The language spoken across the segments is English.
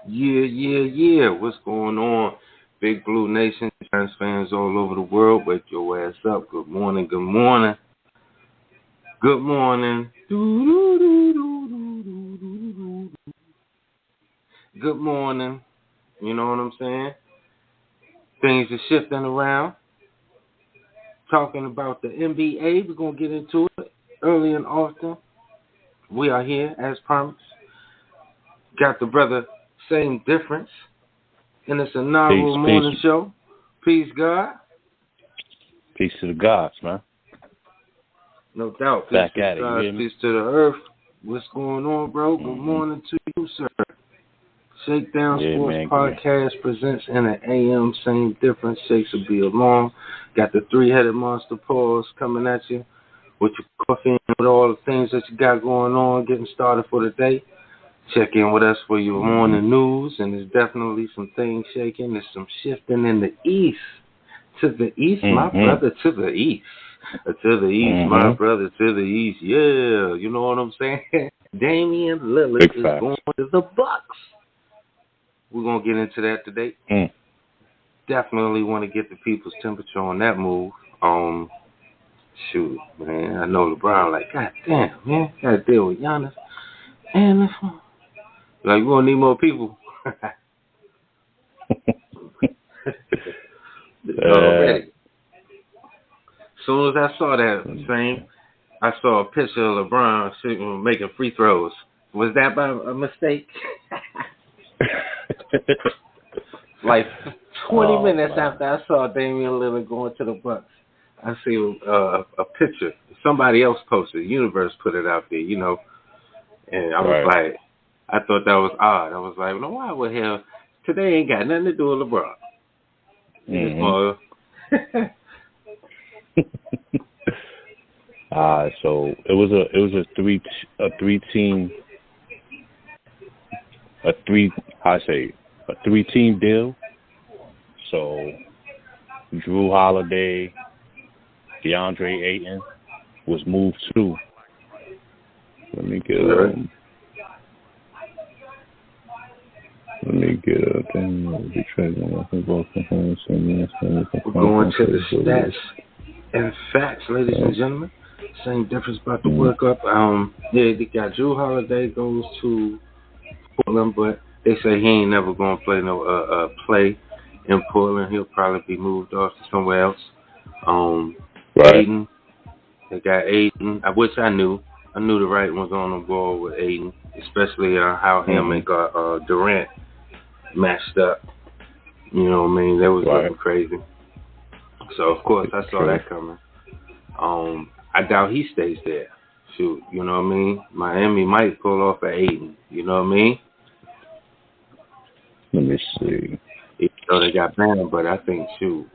Yeah. What's going on? Big Blue Nation, Giants fans all over the world. Wake your ass up. Good morning. Good morning. Good morning. Good morning. You know what I'm saying? Things are shifting around. Talking about the NBA. We're going to get into it early and often. We are here as promised. Got the brother, same difference. And it's a inaugural morning show. Peace, God. Peace to the gods, man. No doubt. Peace Back to at it. God, peace to the earth. What's going on, bro? Good morning to you, sir. Shakedown Sports Podcast presents in an AM, same difference. Shakes will be along. Got the three-headed monster paws coming at you with your coffee and with all the things that you got going on, getting started for the day. Check in with us for your morning news, and there's definitely some things shaking. There's some shifting in the east. To the east, my brother, to the east. To the east, my brother, to the east. Yeah, you know what I'm saying? Damian Lillard is going to the Bucks. We're going to get into that today. Definitely want to get the people's temperature on that move. Shoot, man. I know LeBron like, God damn, man. Got to deal with Giannis. And like, we're going to need more people. Already. As soon as I saw that, I saw a picture of LeBron sitting, making free throws. Was that by a mistake? Like 20 minutes after I saw Damian Lillard going to the Bucks, I see a picture. Somebody else posted. Universe put it out there, you know. And I was like, I thought that was odd. I was like, no, why would hell? Today ain't got nothing to do with LeBron. So it was a three team deal. So Drew Holiday, DeAndre Ayton was moved too. Let me get We're going to the stats and facts, ladies and gentlemen. Same difference about the work up. They got Drew Holiday goes to Portland, but they say he ain't never gonna play play in Portland. He'll probably be moved off to somewhere else. Aiden, they got Aiden, which I knew the right ones on the ball with Aiden, especially how him and Durant matched up. You know what I mean? That was looking crazy. So of course I saw that coming. I doubt he stays there. Shoot, you know what I mean? Miami might pull off an Aiden. You know what I mean? Let me see. Even though they got Bam, but I think, shoot,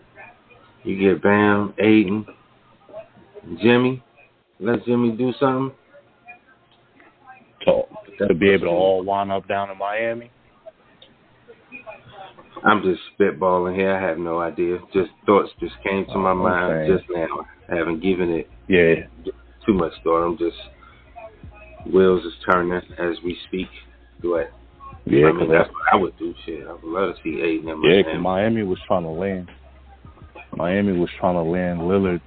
you get Bam, Aiden, Jimmy. Let Jimmy do something. To be able to all wind up down in Miami? I'm just spitballing here. I have no idea. Just thoughts just came to my mind just now. I haven't given it too much thought. I'm just, wheels is turning as we speak. But I mean, that's what I would do. Shit, I would love to see Aiden in Miami. Yeah, Miami was trying to land Lillard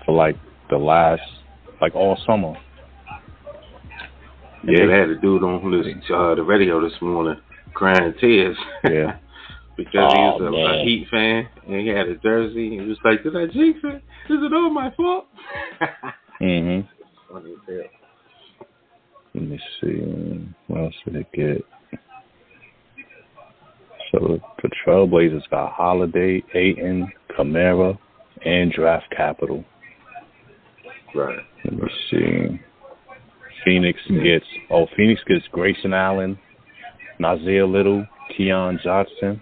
for like the last, like all summer. Yeah, they had a dude on the radio this morning crying tears. Yeah. Because he was a Heat fan and he had a jersey. He was like, did I jinx it? Is it all my fault? Funny as hell. Let me see. What else did it get? So the Trailblazers got Holiday, Ayton, Kamara, and draft capital. Right. Let me see. Phoenix gets Grayson Allen, Nazir Little, Keon Johnson,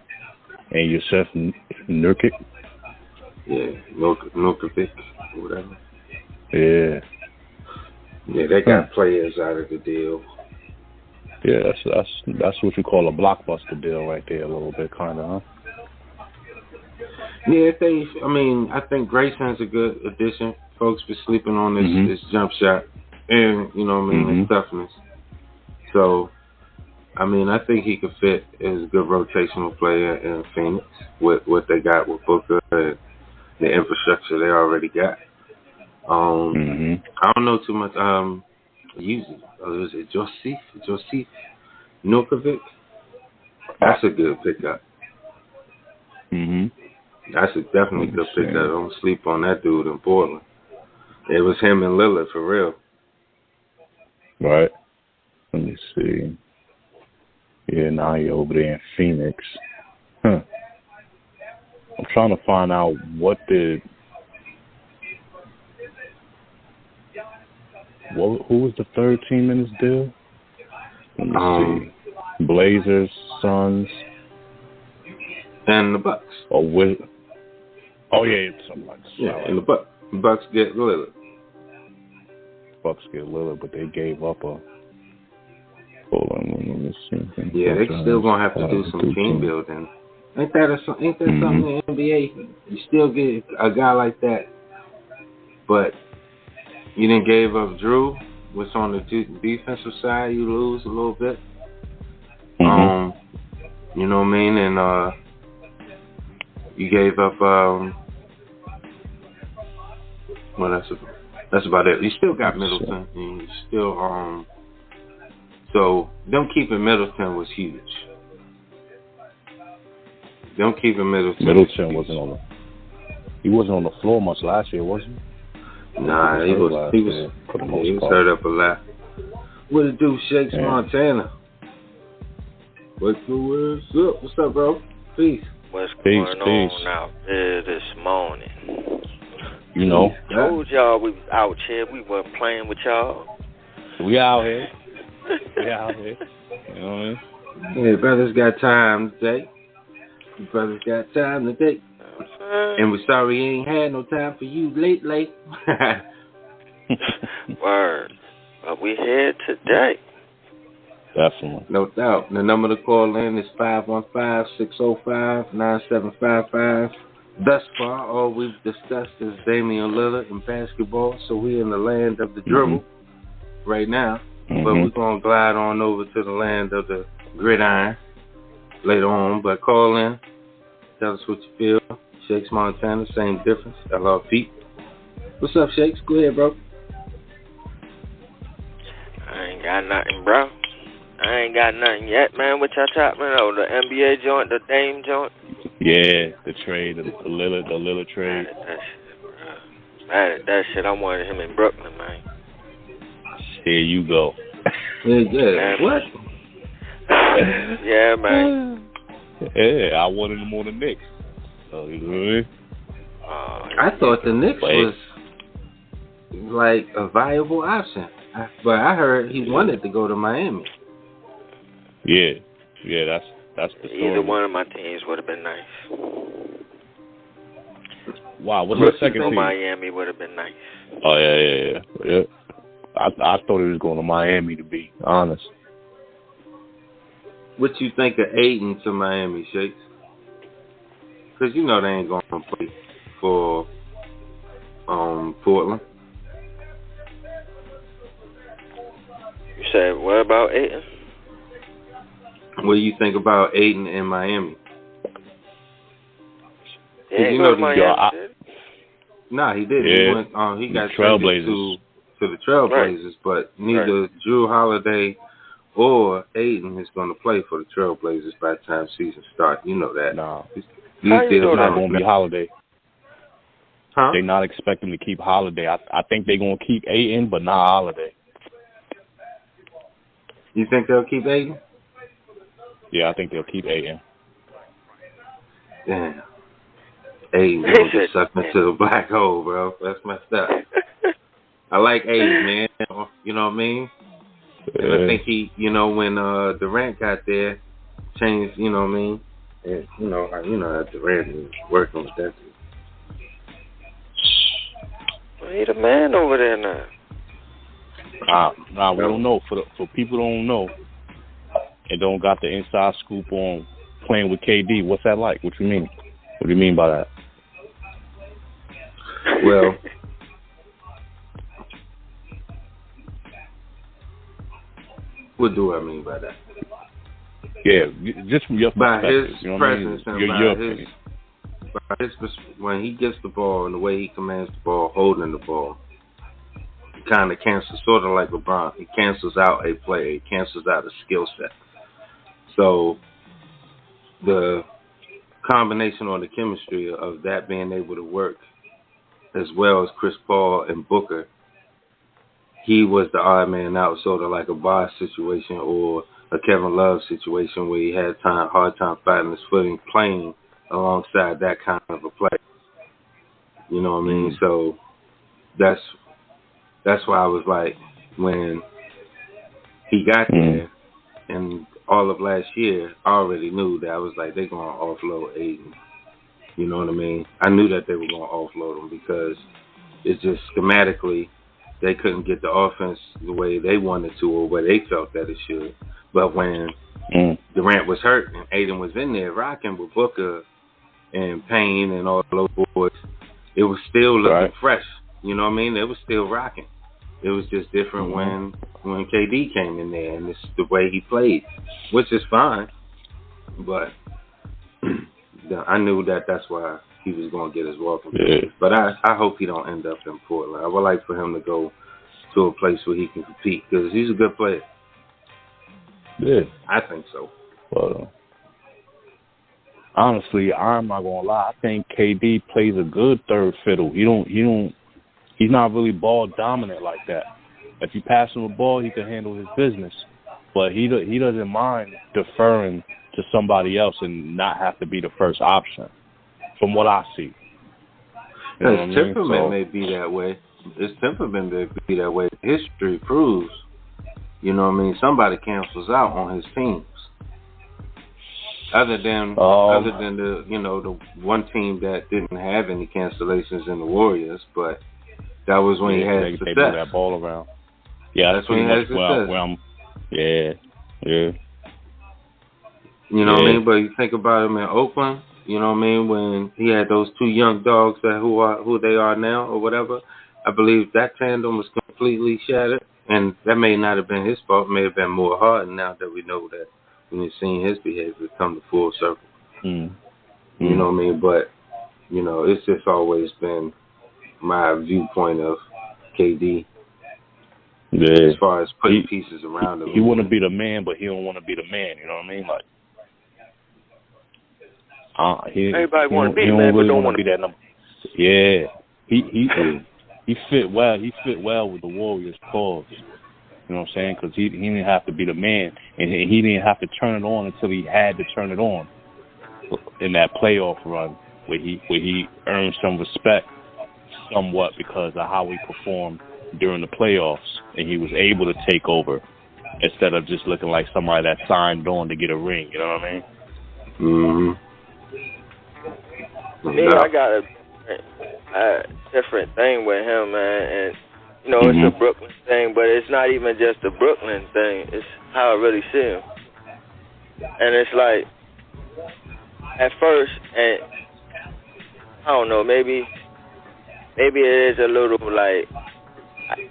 and Yusuf Nurkic. Yeah, Nurkic, whatever. Yeah. Yeah, they got players out of the deal. Yeah, that's what you call a blockbuster deal right there, a little bit, kind of, huh? Yeah, I think Grayson's a good addition. Folks been sleeping on this jump shot and, you know what I mean, his toughness. So, I mean, I think he could fit as a good rotational player in Phoenix with what they got with Booker and the infrastructure they already got. I don't know too much. Usually, is it Joseph Nurkovic? That's a good pickup. That's a definitely good pickup. Don't sleep on that dude in Portland. It was him and Lillard for real. Right. Let me see. Yeah, now you're over there in Phoenix. I'm trying to find out who was the third team in this deal? Let me see. Blazers, Suns, and the Bucks. Oh yeah, it's the Bucks. Yeah, and the Bucks get Lillard. Bucks get Lillard, but they gave up a. Hold on, let me see. Yeah, they still gonna have to do some team building. Ain't that something in the NBA? You still get a guy like that, but you didn't gave up Drew. What's on the defensive side? You lose a little bit. You know what I mean? And you gave up. Well, that's about it. You still got Middleton. And you still So them keeping Middleton was huge. Them keeping Middleton. Middleton wasn't on the. He wasn't on the floor much last year, was he? Nah, he was hurt up a lot. What it do, Shakes Montana? What's up? What's up, bro? Peace. What's going on out there this morning? You know. Told y'all we was out here. We weren't playing with y'all. We out here. We out here. You know what I mean? Yeah, brothers got time today. Brothers got time today. And we're sorry he ain't had no time for you lately. Word. But we here today. Definitely. No doubt. The number to call in is 515-605-9755. Thus far, all we've discussed is Damian Lillard and basketball, so we're in the land of the dribble right now. But we're going to glide on over to the land of the gridiron later on. But call in. Tell us what you feel. Shakes Montana, same difference. LRP. What's up, Shakes? Go ahead, bro. I ain't got nothing, bro. I ain't got nothing yet, man. What y'all talking about? Oh, the NBA joint, the Dame joint? Yeah, the trade, the Lillard trade. Mad at that shit. I wanted him in Brooklyn, man. Here you go. Yeah. What? Yeah, man. Yeah, I wanted him on the Knicks. So, you know what I mean? I thought the Knicks was like a viable option, but I heard he wanted to go to Miami. Yeah, that's the story. Either one of my teams would have been nice. Wow, what's the second team? Miami would have been nice. Oh yeah. I thought he was going to Miami, to be honest. What you think of Aiden to Miami, Shakes? Because you know they ain't going to play for Portland. You said what about Aiden? What do you think about Aiden in Miami? Yeah, you know Nah, he did. Yeah. He went. He got Trailblazers to the Trailblazers, but neither Drew Holiday or Aiden is going to play for the Trailblazers by the time season starts. You know that. No. It's not going to be Holiday. Huh? They're not expecting to keep Holiday. I think they're going to keep Aiden, but not Holiday. You think they'll keep Aiden? Yeah, I think they'll keep Aiden. Damn. Aiden going to get sucked into the black hole, bro. That's messed up. I like Aiden, man. You know what I mean? And I think he, when Durant got there, changed, you know what I mean? And, you know that Durant is working with that. Well, he the man over there now. We don't know. For people who don't know and don't got the inside scoop on playing with KD, what's that like? What you mean? What do you mean by that? Well, what do I mean by that? Yeah, just from your perspective. By his you know presence what I mean? and by his when he gets the ball and the way he commands the ball, holding the ball, it kind of cancels, sort of like LeBron. It cancels out a play. It cancels out a skill set. So the combination or the chemistry of that being able to work, as well as Chris Paul and Booker, he was the odd man out, sort of like a Bosh situation or a Kevin Love situation where he had hard time finding his footing playing alongside that kind of a play. You know what I mean? So that's why I was like, when he got there and all of last year, I already knew that I was like, they're going to offload Aiden. You know what I mean? I knew that they were going to offload him because it's just schematically they couldn't get the offense the way they wanted to or where they felt that it should. But when Durant was hurt and Aiden was in there rocking with Booker and Payne and all those boys, it was still looking fresh. You know what I mean? It was still rocking. It was just different when KD came in there, and it's the way he played, which is fine. But I knew that that's why he was going to get his walking papers. But I hope he don't end up in Portland. I would like for him to go to a place where he can compete because he's a good player. Yeah, I think so. Well, honestly, I'm not gonna lie. I think KD plays a good third fiddle. He's not really ball dominant like that. If you pass him the ball, he can handle his business. But he doesn't mind deferring to somebody else and not have to be the first option, from what I see. His temperament may be that way. His temperament may be that way. History proves, you know what I mean, somebody cancels out on his teams. Other than the the one team that didn't have any cancellations in the Warriors, but that was when he had success. They moved that ball around. Yeah, that's when he had success. Yeah. You know what I mean? But you think about him in Oakland, you know what I mean, when he had those two young dogs that who they are now or whatever, I believe that tandem was completely shattered. And that may not have been his fault. It may have been more Harden now that we know that we've seen his behavior come to full circle. You know what I mean? But, it's just always been my viewpoint of KD. Yeah. As far as putting pieces around him. He want to be the man, but he don't want to be the man. You know what I mean? Like, everybody want to be the man, but don't want to be that number. Yeah. He fit well. He fit well with the Warriors' cause. You know what I'm saying? Because he didn't have to be the man, and he didn't have to turn it on until he had to turn it on in that playoff run where he earned some respect somewhat because of how he performed during the playoffs, and he was able to take over instead of just looking like somebody that signed on to get a ring. You know what I mean? Me, I got a different thing with him, man, and it's a Brooklyn thing, but it's not even just a Brooklyn thing. It's how I really see him, and it's like at first, and I don't know, maybe it is a little like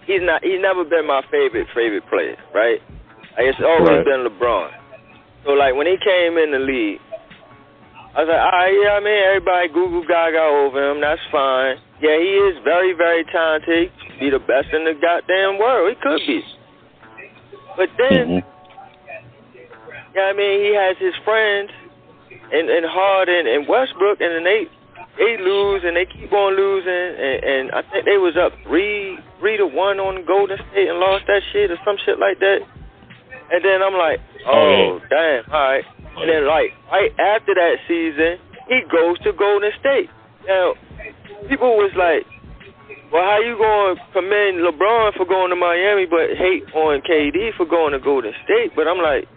he's never been my favorite player, right? Like, it's always been LeBron. So like when he came in the league, I was like, all right, yeah, I mean, everybody goo gaga over him. That's fine. Yeah, he is very, very talented. He could be the best in the goddamn world. He could be. But then, I mean, he has his friends and Harden and Westbrook, and then they lose and they keep on losing. And I think they was up 3-1 on Golden State and lost that shit or some shit like that. And then I'm like, damn, all right. And then, like, right after that season, he goes to Golden State. Now, people was like, well, how you going to commend LeBron for going to Miami but hate on KD for going to Golden State? But I'm like,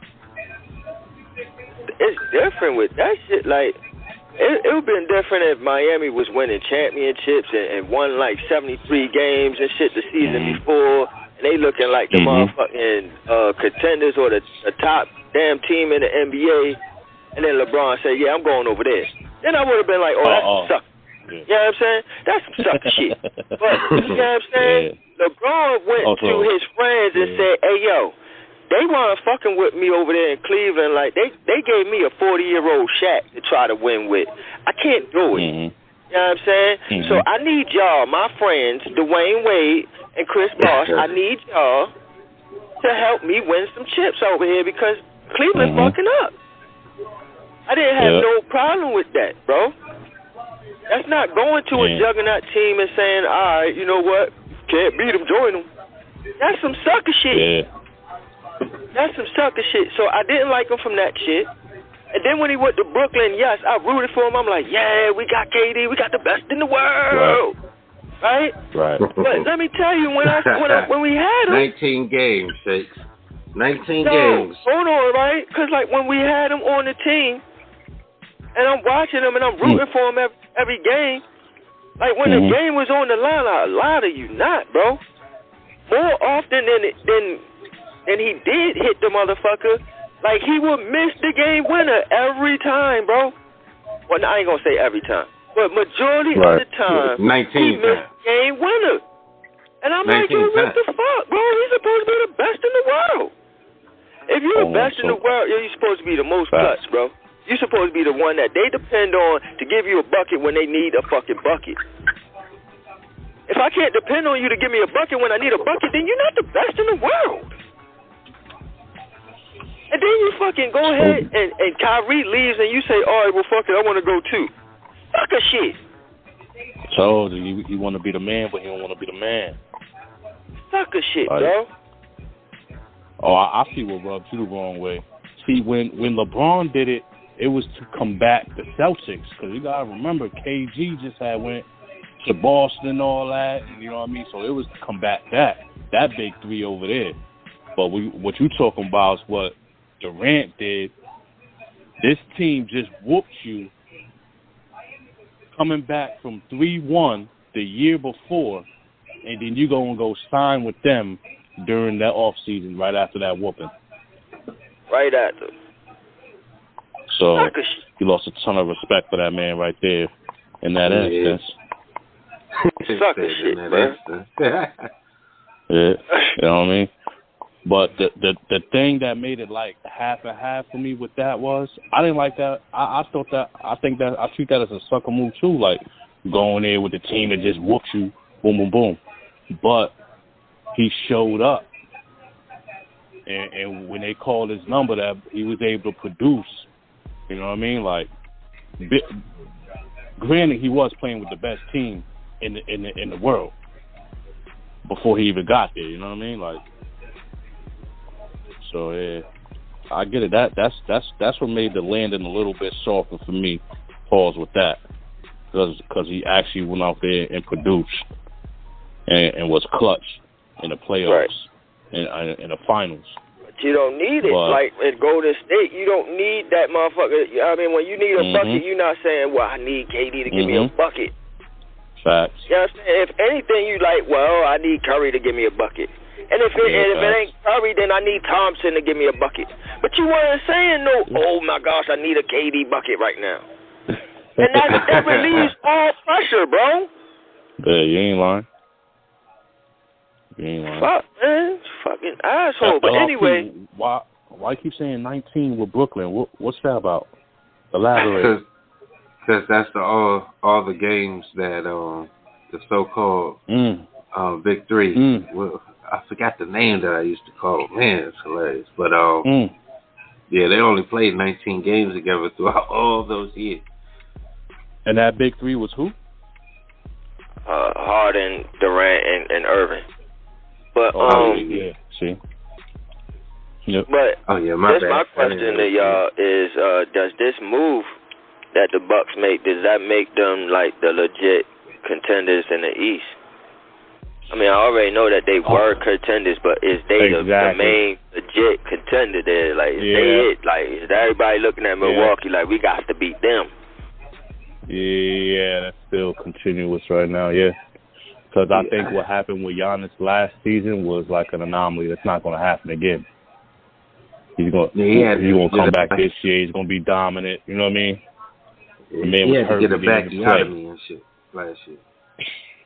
it's different with that shit. Like, it would have been different if Miami was winning championships and won, like, 73 games and shit the season before. And they looking like the motherfucking contenders or the top damn team in the NBA, and then LeBron said, yeah, I'm going over there. Then I would have been like, that's some suck. You know what I'm saying? That's some suck shit. But, you know what I'm saying? LeBron went to his friends and said, hey, yo, they weren't fucking with me over there in Cleveland. Like, they gave me a 40-year-old Shaq to try to win with. I can't do it. Mm-hmm. You know what I'm saying? Mm-hmm. So I need y'all, my friends, Dwayne Wade and Chris Bosh, I need y'all to help me win some chips over here because Cleveland fucking up. I didn't have no problem with that, bro. That's not going to a juggernaut team and saying, all right, you know what? Can't beat them, join them. That's some sucker shit. Yeah. That's some sucker shit. So I didn't like him from that shit. And then when he went to Brooklyn, yes, I rooted for him. I'm like, yeah, we got KD. We got the best in the world. Right? Right. But let me tell you, when we had him. 19 games, Shakes. 19 games. Hold on, right? Because, like, when we had him on the team, and I'm watching him and I'm rooting for him every game, like, when the game was on the line, I lie to you not, bro. More often than he did hit the motherfucker, like, he would miss the game winner every time, bro. Well, I ain't going to say every time. But majority of the time, he missed the game winner. And I'm like, yo, what the fuck, bro? He's supposed to be the best in the world. If you're the best in the world, you're supposed to be the most clutch, bro. You're supposed to be the one that they depend on to give you a bucket when they need a fucking bucket. If I can't depend on you to give me a bucket when I need a bucket, then you're not the best in the world. And then you fucking go ahead and Kyrie leaves and you say, all right, well, fuck it, I want to go too. Fuck a shit. So you want to be the man, but you don't want to be the man. Fuck a shit, bro. Oh, I see what rubs you the wrong way. See, when LeBron did it, it was to combat the Celtics. Because you got to remember, KG just went to Boston and all that. You know what I mean? So it was to combat that big three over there. But what you talking about is what Durant did. This team just whooped you coming back from 3-1 the year before, and then you go sign with them during that off season right after that whooping. Right after. So you lost a ton of respect for that man right there in that instance. Sucker shit, man. Yeah, you know what I mean? But the thing that made it like half and half for me with that was I didn't like that. I treat that as a sucker move too, like going there with the team that just whoops you, boom, boom, boom. But he showed up, and when they called his number, that he was able to produce. You know what I mean? Like, granted, he was playing with the best team in the world before he even got there. You know what I mean? Like. So yeah, I get it. That's what made the landing a little bit softer for me. Pause with that, because he actually went out there and produced and was clutch in the playoffs and in the finals. But you don't need it. Like in Golden State, you don't need that motherfucker. I mean, when you need a bucket, you're not saying, "Well, I need KD to give me a bucket." Facts. You know what I'm saying? If anything, you like, well, I need Curry to give me a bucket. And if it ain't Curry, then I need Thompson to give me a bucket. But you weren't saying no, oh my gosh, I need a KD bucket right now. And that relieves all pressure, bro. Yeah, you ain't lying. Fuck, man. Fucking asshole. But anyway. Why you keep saying 19 with Brooklyn? What's that about? Elaborate. Because that's all the games that the so-called Big Three. Well, I forgot the name that I used to call them. Man, it's hilarious. But yeah, they only played 19 games together throughout all those years. And that Big Three was who? Harden, Durant, and Irving. But yeah, see. Yep. But my question to y'all is: does this move that the Bucks make, does that make them like the legit contenders in the East? I mean, I already know that they were contenders, but is they the main legit contender there? Like, is they it? Like, is everybody looking at Milwaukee like we got to beat them? Yeah, that's still continuous right now. Yeah, because I think what happened with Giannis last season was like an anomaly. That's not going to happen again. He's going to come back this year. He's going to be dominant. You know what I mean? The man was hurt. He had to get a backiotomy and shit last year.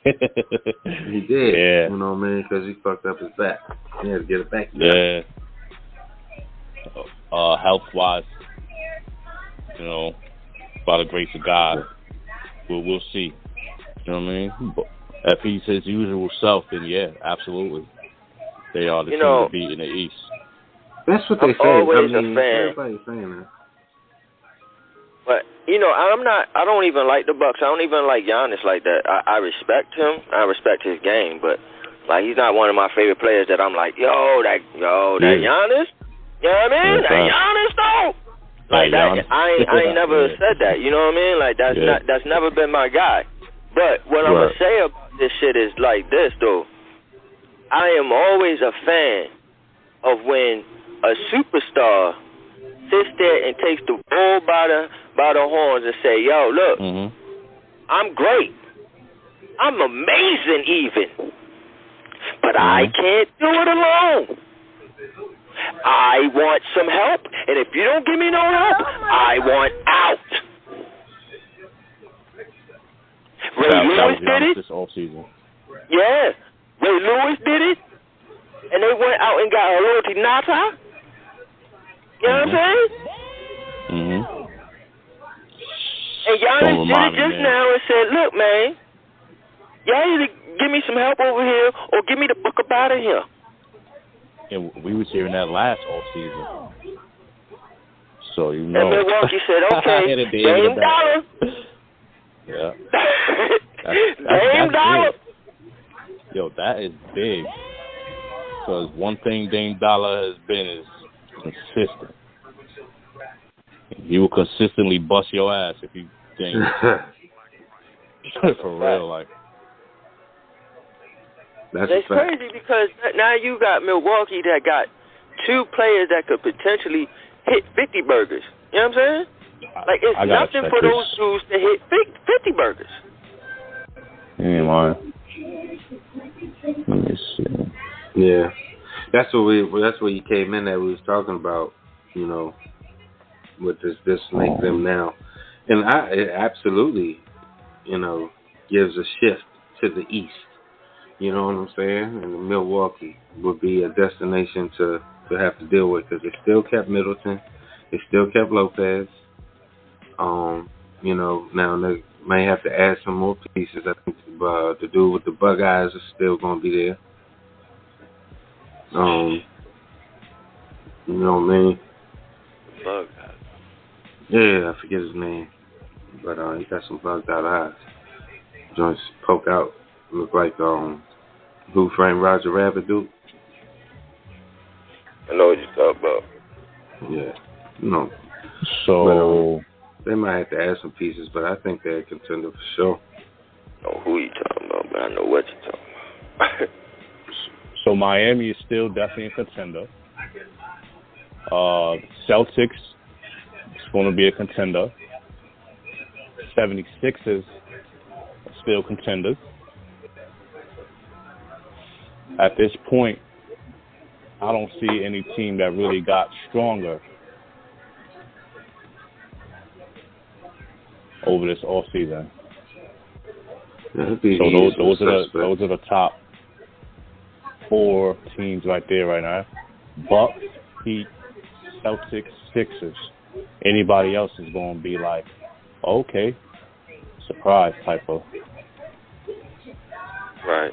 He did. Yeah. You know what I mean? Because he fucked up his back. He had to get it back. Yeah. health-wise, you know, by the grace of God, we'll see. You know what I mean? But if he's his usual self, then yeah, absolutely, they are the team to beat in the East. That's what they say. Always a fan. Everybody's saying that. But I don't even like the Bucks. I don't even like Giannis like that. I respect him. I respect his game, but like he's not one of my favorite players that I'm like, that Giannis. You know what I mean? That Giannis though. Like that, I ain't never said that. You know what I mean? Like that's never been my guy. But what I'm gonna say about this shit is like this though. I am always a fan of when a superstar sits there and takes the bull by the horns and say, "Yo, look, I'm great. I'm amazing even, but I can't do it alone. I want some help, and if you don't give me no help, I want out." Ray Lewis did it. This offseason. Yeah, Ray Lewis did it, and they went out and got a loyalty nata. You know what I'm saying? And Giannis did it just now and said, "Look, man, y'all either give me some help over here or get me the fuck up out of here." And we was hearing that last offseason. So, you know. And Milwaukee said, "Okay, Dame Dollar." Yeah. Dame Dollar. Yo, that is big. Because one thing Dame Dollar has been is consistent. He will consistently bust your ass if you Dame. For real, like. It's crazy because now you got Milwaukee that got two players that could potentially hit 50 burgers. You know what I'm saying? Like, it's nothing for those dudes to hit 50 burgers. Ain't lying. Let me see. Yeah, that's what you came in that we was talking about. You know, what does this make them now? And it absolutely, you know, gives a shift to the East. You know what I'm saying? And Milwaukee would be a destination to have to deal with because they still kept Middleton, they still kept Lopez. You know, now they may have to add some more pieces. I think the dude with the bug eyes is still going to be there. You know what I mean? Bug eyes. Yeah, I forget his name, but he got some bugged out eyes. Joints poke out, look like Who Framed Roger Rabbit dude. I know what you're talking about. Yeah, no. So they might have to add some pieces, but I think they're a contender for sure. I know who you talking about, but I know what you're talking about. So Miami is still definitely a contender. Celtics is going to be a contender. 76ers are still contenders. At this point, I don't see any team that really got stronger over this offseason. So those are the top 4 teams right there right now. Bucks, Heat, Celtics, Sixers. Anybody else is going to be like, okay, surprise type of. Right.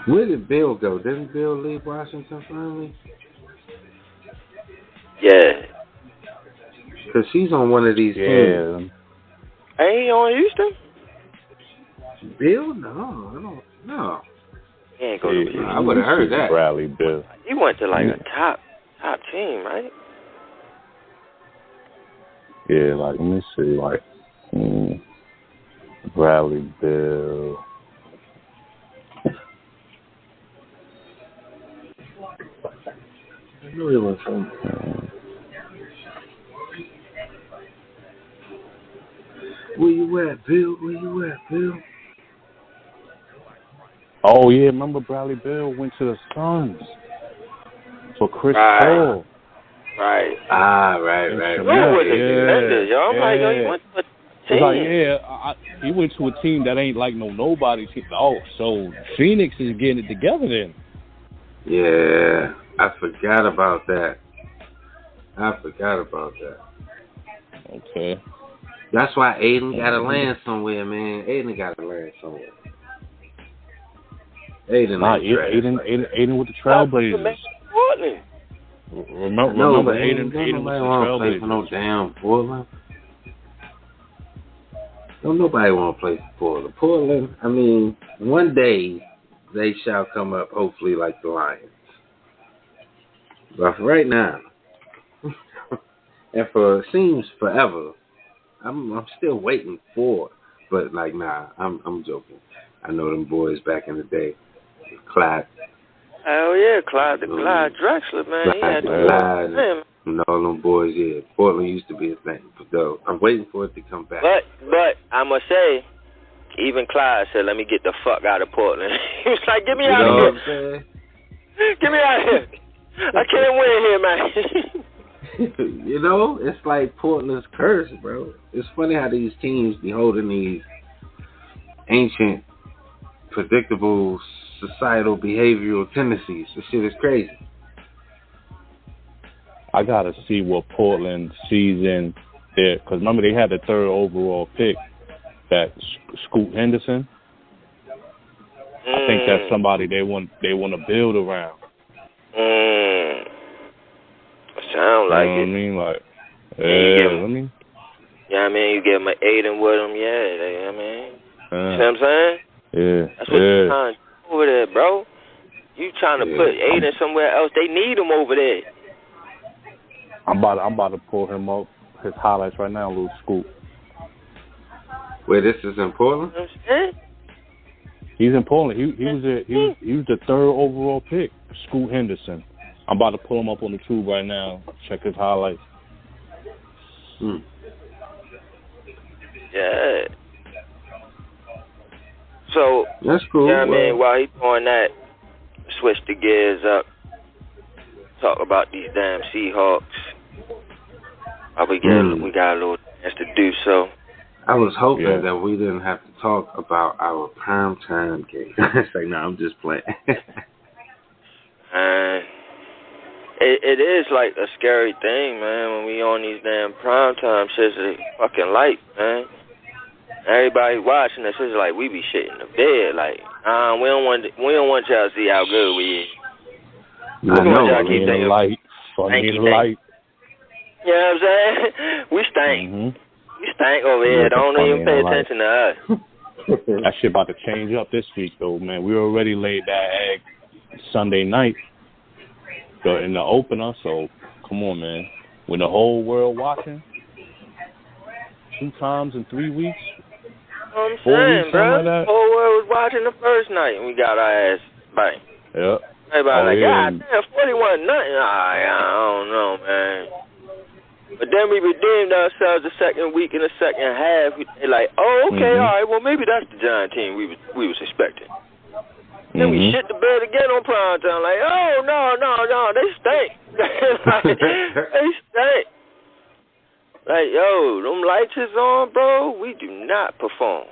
Where did Bill go? Didn't Bill leave Washington finally? Yeah. Because he's on one of these teams. Ain't he on Houston? Bill? No, I don't know. He ain't going to I would have heard that. Bradley Bill. He went to like a top team, right? Yeah, like, let me see, like, Bradley Bill. I knew he went from. Where you at, Bill? Where you at, Bill? Oh, yeah, remember Bradley Bill went to the Suns for Chris Paul. Right. Right. Who was the defender, yo? I'm like, yo, he went to a team. He went to a team that ain't like nobody team. Oh, so Phoenix is getting it together then. Yeah, I forgot about that. I forgot about that. Okay. That's why Aiden got to land somewhere, man. Aiden got to land somewhere. Aiden with the Trailblazers. Portland. Remember Aiden with the Trailblazers. For no damn Portland. Don't nobody want to play for Portland. Portland, I mean, one day they shall come up, hopefully, like the Lions. But for right now, and for seems forever, I'm still waiting for it. But like, nah, I'm joking. I know them boys back in the day, Clyde. Hell yeah, Clyde Drexler, man. Clyde and all them boys. Yeah, Portland used to be a thing. Though I'm waiting for it to come back. But I must say, even Clyde said, "Let me get the fuck out of Portland." He was like, "Get me out of here! Get me out of here! I can't win here, man." You know, it's like Portland's curse, bro. It's funny how these teams be holding these ancient, predictable societal behavioral tendencies. This shit is crazy. I gotta see what Portland sees in there, because remember they had the 3rd overall pick, that Scoot Henderson. I think that's somebody they want to build around. Sound like it. I mean, like, you give him an Aiden with him, you know what I'm saying? Yeah. That's what you're trying to do over there, bro. You trying to put Aiden somewhere else. They need him over there. I'm about to pull him up, his highlights right now, little Scoop. Wait, this is in Portland? He's in Portland. He was the 3rd overall pick, Scoot Henderson. I'm about to pull him up on the tube right now. Check his highlights. Yeah. So, that's cool. Yeah, while he's doing that, switch the gears up. Talk about these damn Seahawks. We got a little chance to do so. I was hoping that we didn't have to talk about our primetime game. It's like, I'm just playing. It is like a scary thing, man, when we on these damn primetime shits. It's fucking light, man. Everybody watching us is like we be shitting the bed. Like, we don't want y'all to see how good we is. I know. Y'all keep thinking light. Funny light. You know what I'm saying? We stink. We stink over here. Don't even pay attention to us. That shit about to change up this week, though, man. We already laid that egg Sunday night in the opener, so come on, man. When the whole world watching 2 times in 3 weeks, I'm saying, bro, the whole world was watching the first night, and we got our ass bang. Yeah. Everybody God damn, 41 nothing. I don't know, man. But then we redeemed ourselves the second week in the second half. They like, all right, well maybe that's the Giant team we was expecting. Then we shit the bed again on prime time. Like, oh no, they stink. They stink. Like, yo, them lights is on, bro. We do not perform.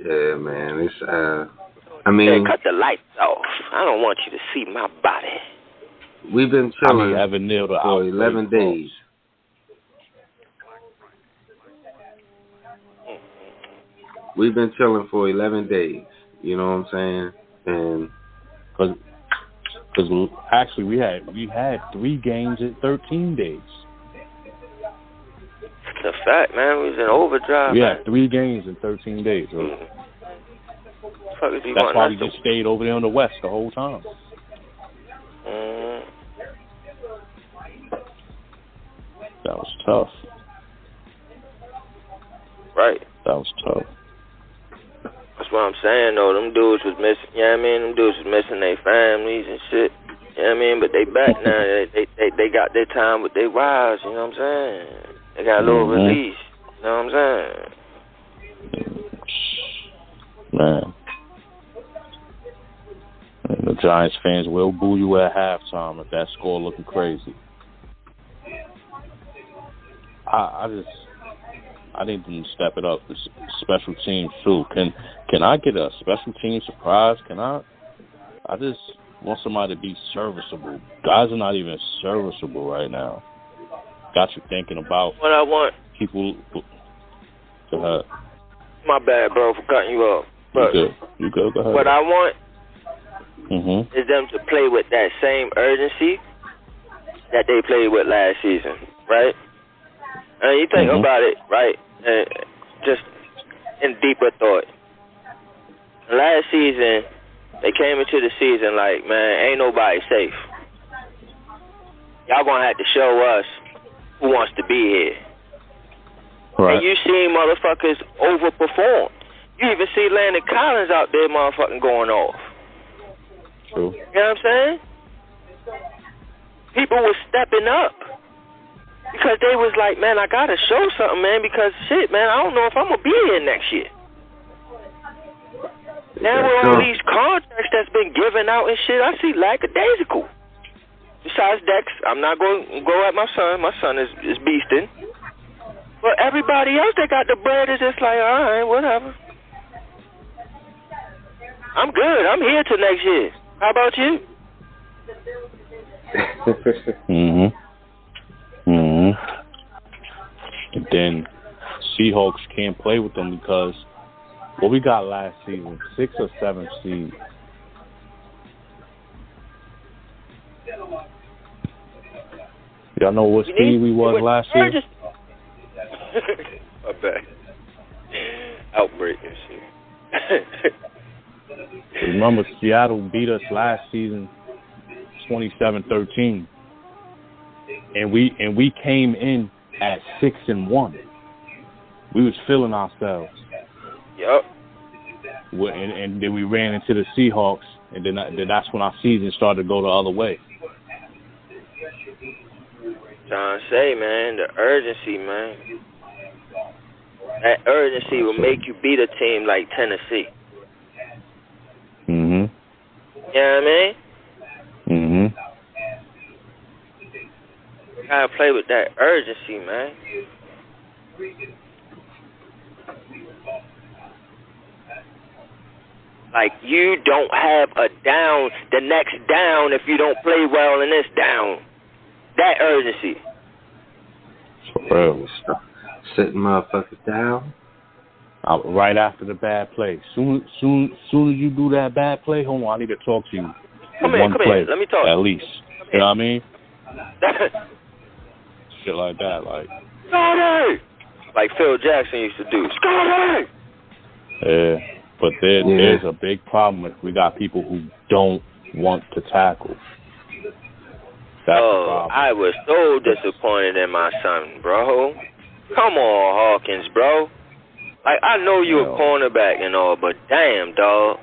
Yeah, man. It's cut the lights off. I don't want you to see my body. We've been chilling for 11 days. We've been chilling for 11 days. You know what I'm saying? And because actually we had 3 games in 13 days. That's a fact, man. We was in overdrive. We had 3 games in 13 days. Right? That's why we just stayed over there on the West the whole time. That was tough. Right. That was tough. That's what I'm saying, though. Them dudes was missing, you know what I mean? Them dudes was missing their families and shit. You know what I mean? But they back now. They got their time with their wives, you know what I'm saying? They got a little release, you know what I'm saying? Man. And the Giants fans will boo you at halftime if that score looking crazy. I need them to step it up. The special teams too. Can I get a special team surprise? want somebody to be serviceable. Guys are not even serviceable right now. Got you thinking about what I want. People. Go ahead. My bad, bro, for cutting you off. But you good. Go ahead. What I want is them to play with that same urgency that they played with last season, right? And you think about it, right? Just in deeper thought. Last season, they came into the season like, man, ain't nobody safe. Y'all gonna have to show us who wants to be here. Right. And you seen motherfuckers overperform. You even see Landon Collins out there motherfucking going off. True. You know what I'm saying? People were stepping up. Because they was like, man, I gotta show something, man, because shit, man, I don't know if I'm gonna be here next year. Now with all these contracts that's been given out and shit, I see lackadaisical. Besides Dex, I'm not going to go at my son. My son is beasting. But everybody else that got the bread is just like, all right, whatever. I'm good. I'm here till next year. How about you? And then Seahawks can't play with them because what we got last season, 6 or 7 seed. Y'all know what seed we was last year? My bad. Outbreak and shit. Remember, Seattle beat us last season, 27-13, and we came in at 6-1. We was feeling ourselves. Yep. And then we ran into the Seahawks, and then that's when our season started to go the other way. Trying to say, man, the urgency, man. That urgency will make you beat a team like Tennessee. You know what I mean? You gotta play with that urgency, man. Like, you don't have a down, the next down, if you don't play well in this down. That urgency. Bro, sitting motherfuckers down. Right after the bad play. Soon as you do that bad play, hold on, I need to talk to you. Come here. Let me talk. At least. You know what I mean? Shit like that, like. Scotty! Like Phil Jackson used to do. Scotty! Yeah, but there's a big problem if we got people who don't want to tackle. That's the problem. I was so disappointed in my son, bro. Come on, Hawkins, bro. Like, I know you're a cornerback and all, but damn, dog.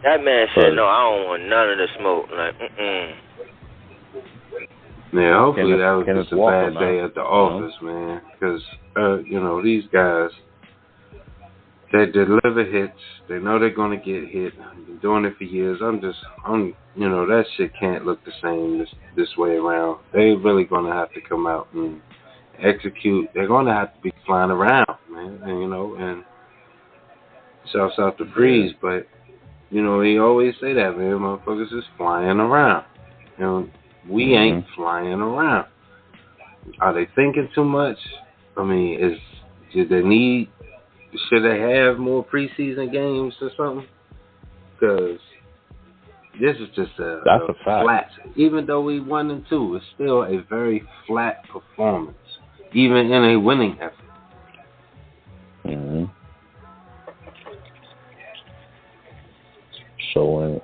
That man said, no, I don't want none of the smoke. Like, Yeah, hopefully that was just a bad day at the office, man. Because, these guys, they deliver hits. They know they're going to get hit. I've been doing it for years. That shit can't look the same this way around. They really going to have to come out and execute. They're going to have to be flying around, man. And shouts out to Breeze, but, he always say that, man. Motherfuckers is flying around. We ain't flying around. Are they thinking too much? I mean, should they have more preseason games or something? Because this is just a flat. Even though we 1-2, it's still a very flat performance, even in a winning effort. So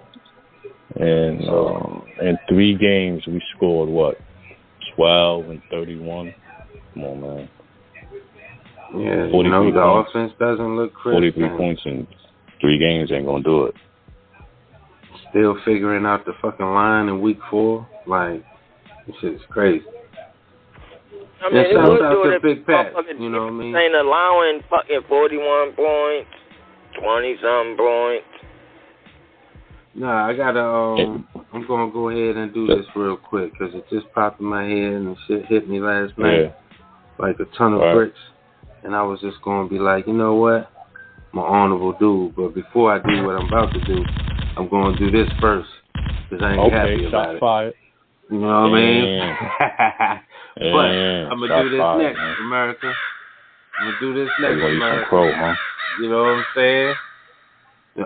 in 3 games we scored what? 12 and 31. Come on, man. Yeah, the offense doesn't look crisp. 43 points in 3 games ain't gonna do it. Still figuring out the fucking line in week 4. Like, this shit's crazy. I mean, it would do it Big Pat, you know what I mean? Ain't allowing fucking 41 points, 20-something points. Nah, I gotta, I'm gonna go ahead and do this real quick because it just popped in my head and the shit hit me last night like a ton of bricks. And I was just gonna be like, you know what? I'm an honorable dude, but before I do what I'm about to do, I'm going to do this first because I ain't happy about it. Fired. You know what I mean? But I'm going to do this next, man. America. I'm going to do this next, America. Crow, huh? You know what I'm saying?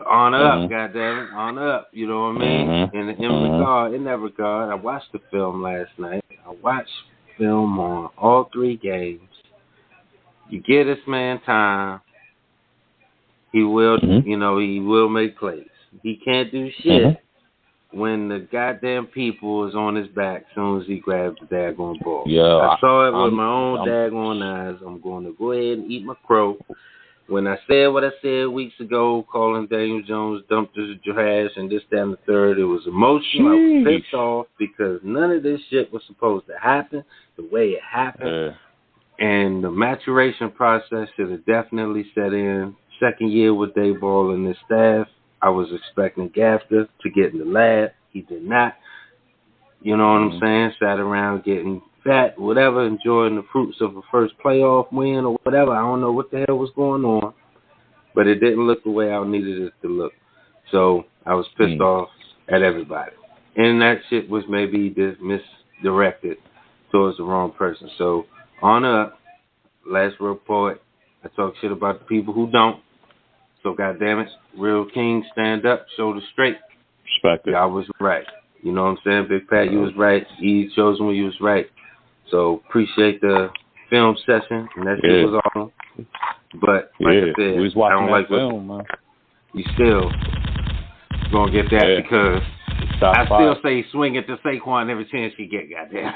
On up, goddammit. On up. You know what I mean? In that regard, I watched the film last night. I watched film on all 3 games. You give this man time, he will, he will make plays. He can't do shit when the goddamn people is on his back as soon as he grabs the daggone ball. Yeah, I saw it with my own daggone eyes. I'm going to go ahead and eat my crow. When I said what I said weeks ago, calling Daniel Jones dumpsters trash and this, that, and the third, it was emotional. I was pissed off because none of this shit was supposed to happen the way it happened. And the maturation process should have definitely set in. Second year with Dayball and his staff, I was expecting Gafter to get in the lab. He did not. You know what I'm saying? Sat around getting fat, whatever, enjoying the fruits of a first playoff win or whatever. I don't know what the hell was going on, but it didn't look the way I needed it to look. So I was pissed off at everybody. And that shit was maybe misdirected towards the wrong person. So on up, last report, I talk shit about the people who don't. So goddamn it, real kings stand up, shoulder straight. Respect it. Y'all was right. You know what I'm saying? Big Pat, you was right. E. Chosen, you was right. So appreciate the film session, and that shit was awesome. But like I said, we was watching I don't like film, man. You still gonna get that because I still say swing it to Saquon every chance you get, goddamn.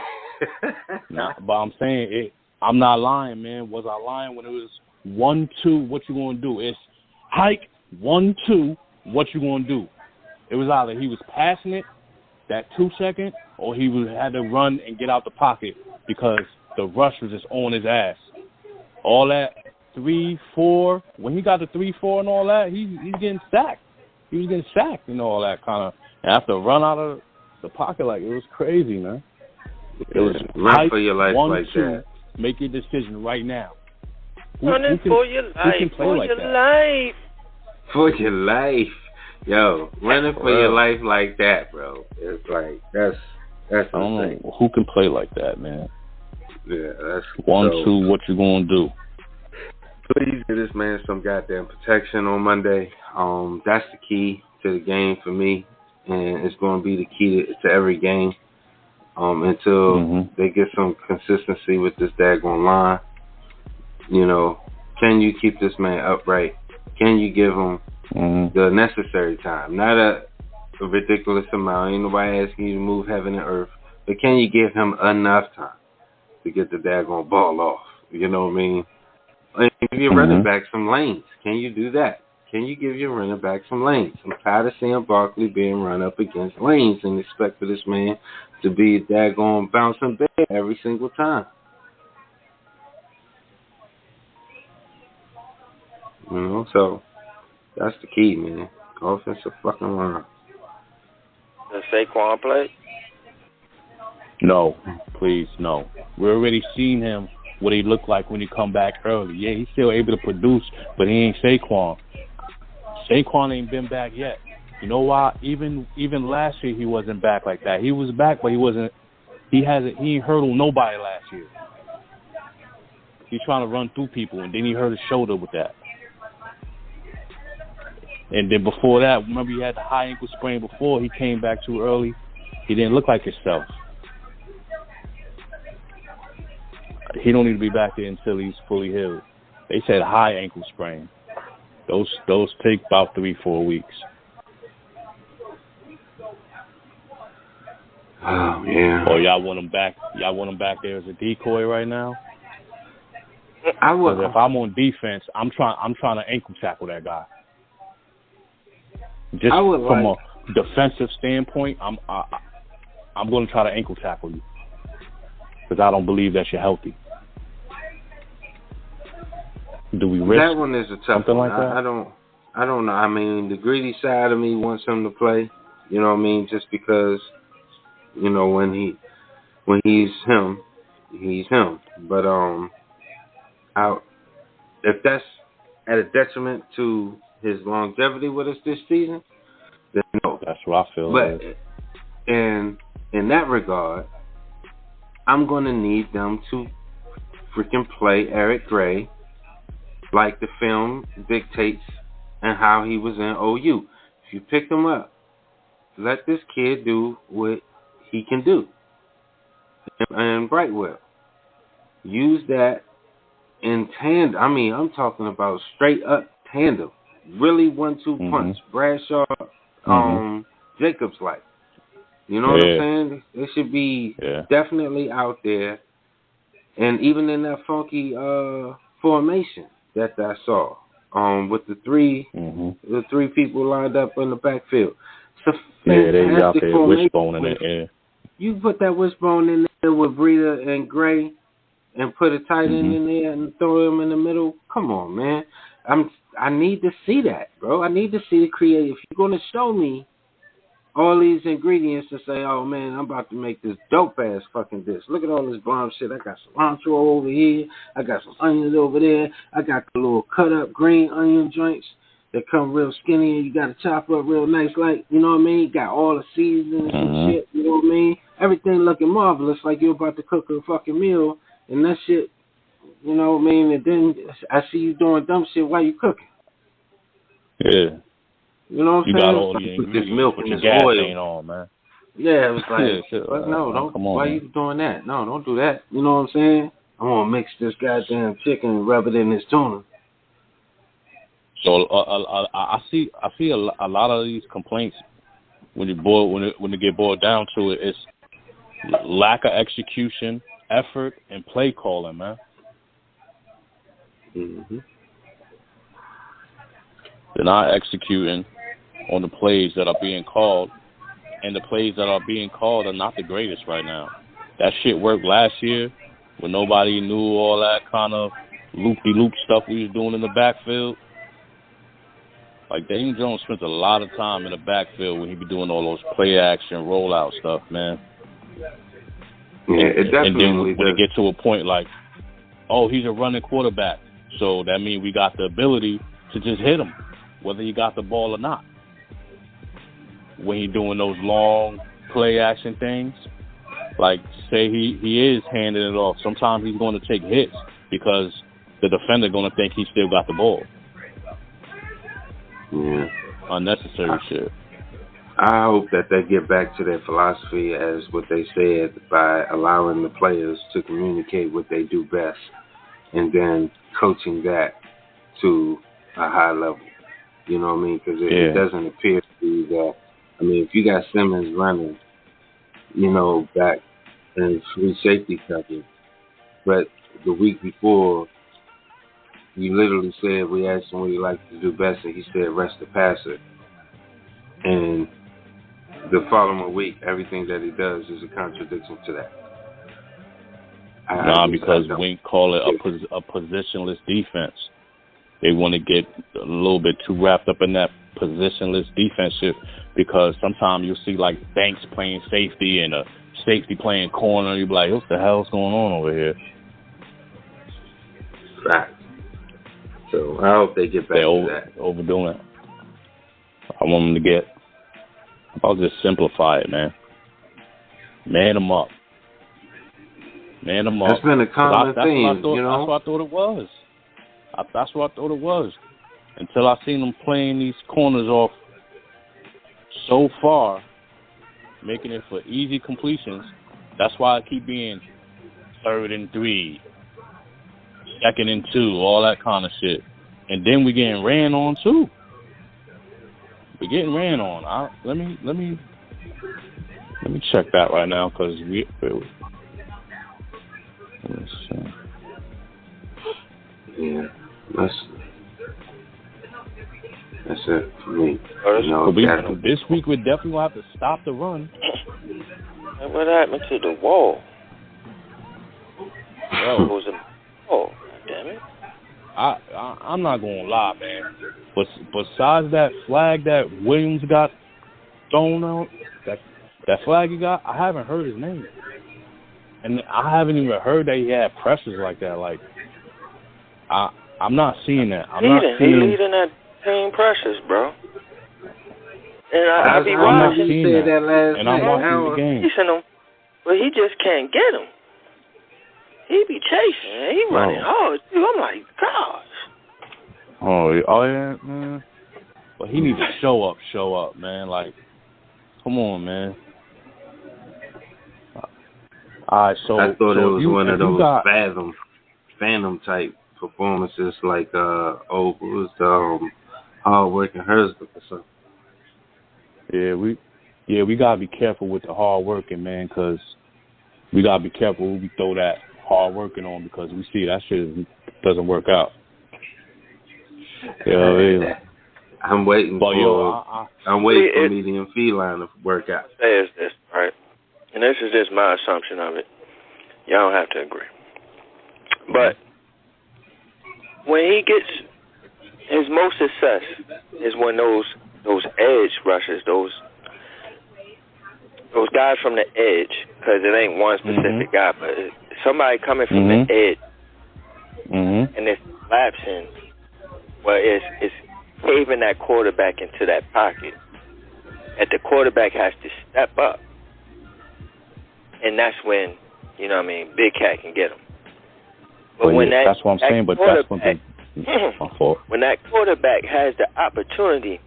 Nah, but I'm saying I'm not lying, man. Was I lying when it was 1-2? What you gonna do? It's hike 1-2. What you gonna do? It was either he was passing it that 2 second, or he had to run and get out the pocket because the rush was just on his ass. All that 3-4. When he got the 3-4 and all that, he's getting sacked. He was getting sacked and all that kind of. And after run out of the pocket, like it was crazy, man. It was run for your life like that. Make your decision right now. Running for your life. For your life. For your life. Yo, running for your life like that, bro. It's like that's I don't know who can play like that, man. Yeah, that's 1-2. What you gonna do? Please give this man some goddamn protection on Monday. That's the key to the game for me, and it's going to be the key to every game until they get some consistency with this daggone line. You know, can you keep this man upright? Can you give him the necessary time? Not a ridiculous amount. Ain't nobody asking you to move heaven and earth. But can you give him enough time to get the daggone ball off? You know what I mean? And give your running back some lanes. Can you do that? Can you give your running back some lanes? I'm tired of seeing Barkley being run up against lanes and expect for this man to be a daggone bouncing bear every single time. You know, so that's the key, man. Offensive fucking line. Does Saquon play? No, please, no. We already seen him, what he looked like when he come back early. Yeah, he's still able to produce, but he ain't Saquon. Saquon ain't been back yet. You know why? Even last year he wasn't back like that. He was back, but he wasn't. He ain't hurdled nobody last year. He's trying to run through people, and then he hurt his shoulder with that. And then before that, remember he had the high ankle sprain before. He came back too early. He didn't look like himself. He don't need to be back there until he's fully healed. They said high ankle sprain. Those take about 3-4 weeks. Oh yeah. Or y'all want him back? Y'all want him back there as a decoy right now? I would. If I'm on defense, I'm trying to ankle tackle that guy. Just from a defensive standpoint, I'm going to try to ankle tackle you because I don't believe that you're healthy. Do we risk that one is a tough something one. Like that? I don't know. I mean, the greedy side of me wants him to play. You know what I mean? Just because, you know, when he's him, he's him. But if that's at a detriment to his longevity with us this season, then no. That's what I feel. But in that regard, I'm going to need them to freaking play Eric Gray like the film dictates and how he was in OU. If you pick him up, let this kid do what he can do. And Brightwell. Use that in tandem. I mean, I'm talking about straight up tandem. Really 1-2 punch. Bradshaw, Jacobs like. You know what I'm saying? They should be definitely out there. And even in that funky formation that I saw, with the three people lined up in the backfield. It's a fantastic formation. Wishbone in there. You put that wishbone in there with Breida and Gray and put a tight end in there and throw him in the middle. Come on, man. I need to see that, bro. I need to see the creative. If you're going to show me all these ingredients to say, oh, man, I'm about to make this dope-ass fucking dish. Look at all this bomb shit. I got cilantro over here. I got some onions over there. I got the little cut-up green onion joints that come real skinny and you got to chop up real nice, like, you know what I mean? You got all the seasonings and shit, you know what I mean? Everything looking marvelous, like you're about to cook a fucking meal, and that shit, you know what I mean? And then I see you doing dumb shit while you cooking. Yeah. You know what I'm saying? You got all the with this milk and this oil. Ain't on, man. Yeah, it was like, but no, don't. Why you doing that? No, don't do that. You know what I'm saying? I'm gonna mix this goddamn chicken and rub it in this tuna. So I see a lot of these complaints when they get boiled down to it, it's lack of execution, effort, and play calling, man. They're not executing on the plays that are being called, and the plays that are being called are not the greatest right now. That shit worked last year when nobody knew all that kind of loop-de-loop stuff we was doing in the backfield. Like, Daniel Jones spent a lot of time in the backfield when he be doing all those play-action, rollout stuff, man. Yeah, it definitely and then when it gets to a point like, oh, he's a running quarterback, so that means we got the ability to just hit him, whether he got the ball or not. When he doing those long play-action things, like, say he is handing it off, sometimes he's going to take hits because the defender going to think he still got the ball. Yeah. Unnecessary shit. I hope that they get back to their philosophy as what they said by allowing the players to communicate what they do best and then coaching that to a high level. You know what I mean? Because it doesn't appear to be that. I mean, if you got Simmons running, you know, back in free safety coverage, but the week before, you literally said, we asked him what he liked to do best, and he said, rest the passer. And the following week, everything that he does is a contradiction to that. Because Wink call it a positionless defense. They want to get a little bit too wrapped up in that positionless defense shit because sometimes you'll see, like, Banks playing safety and a safety playing corner. You'll be like, what the hell's going on over here? Right. So I hope they get back to that. Overdoing it. I want them to get. I'll just simplify it, man. Man them up. Man them up. That's been a common theme, you know. That's what I thought it was. That's what I thought it was. Until I seen them playing these corners off so far, making it for easy completions. That's why I keep being 3rd and 3. 2nd and 2, all that kind of shit. And then we getting ran on too. We're getting ran on. Let me check that right now because let's see. Yeah, that's it for me. This week we definitely will have to stop the run. What happened to the wall? Yo, was a wall. Damn it. I'm not gonna lie, man. But besides that flag that Williams got thrown out, that flag he got, I haven't heard his name, and I haven't even heard that he had pressures like that. Like, I'm not seeing that. He leading that team pressures, bro. And I be watching. You said that last and I'm watching the game. Chasing him, but he just can't get him. He be chasing, and he running hard too. I'm like, gosh. Oh yeah, man. But he needs to show up, man. Like, come on, man. All right, so I thought it was one of those phantom type performances, like it was Hard Working Herzog or something. Yeah, we gotta be careful with the hard working, man, because we gotta be careful who we throw that hard working on, because we see that shit doesn't work out. Yeah. I'm waiting I'm waiting for Medium Feline to work out. Say is this, right? And this is just my assumption of it. Y'all don't have to agree. But when he gets his most success is when those edge rushers, those guys from the edge, because it ain't one specific guy, but somebody coming from the edge, and it's lapsing. Well, it's caving that quarterback into that pocket, and the quarterback has to step up, and that's when, you know what I mean, Big Cat can get him. But that's what I'm saying. But that's when when that quarterback has the opportunity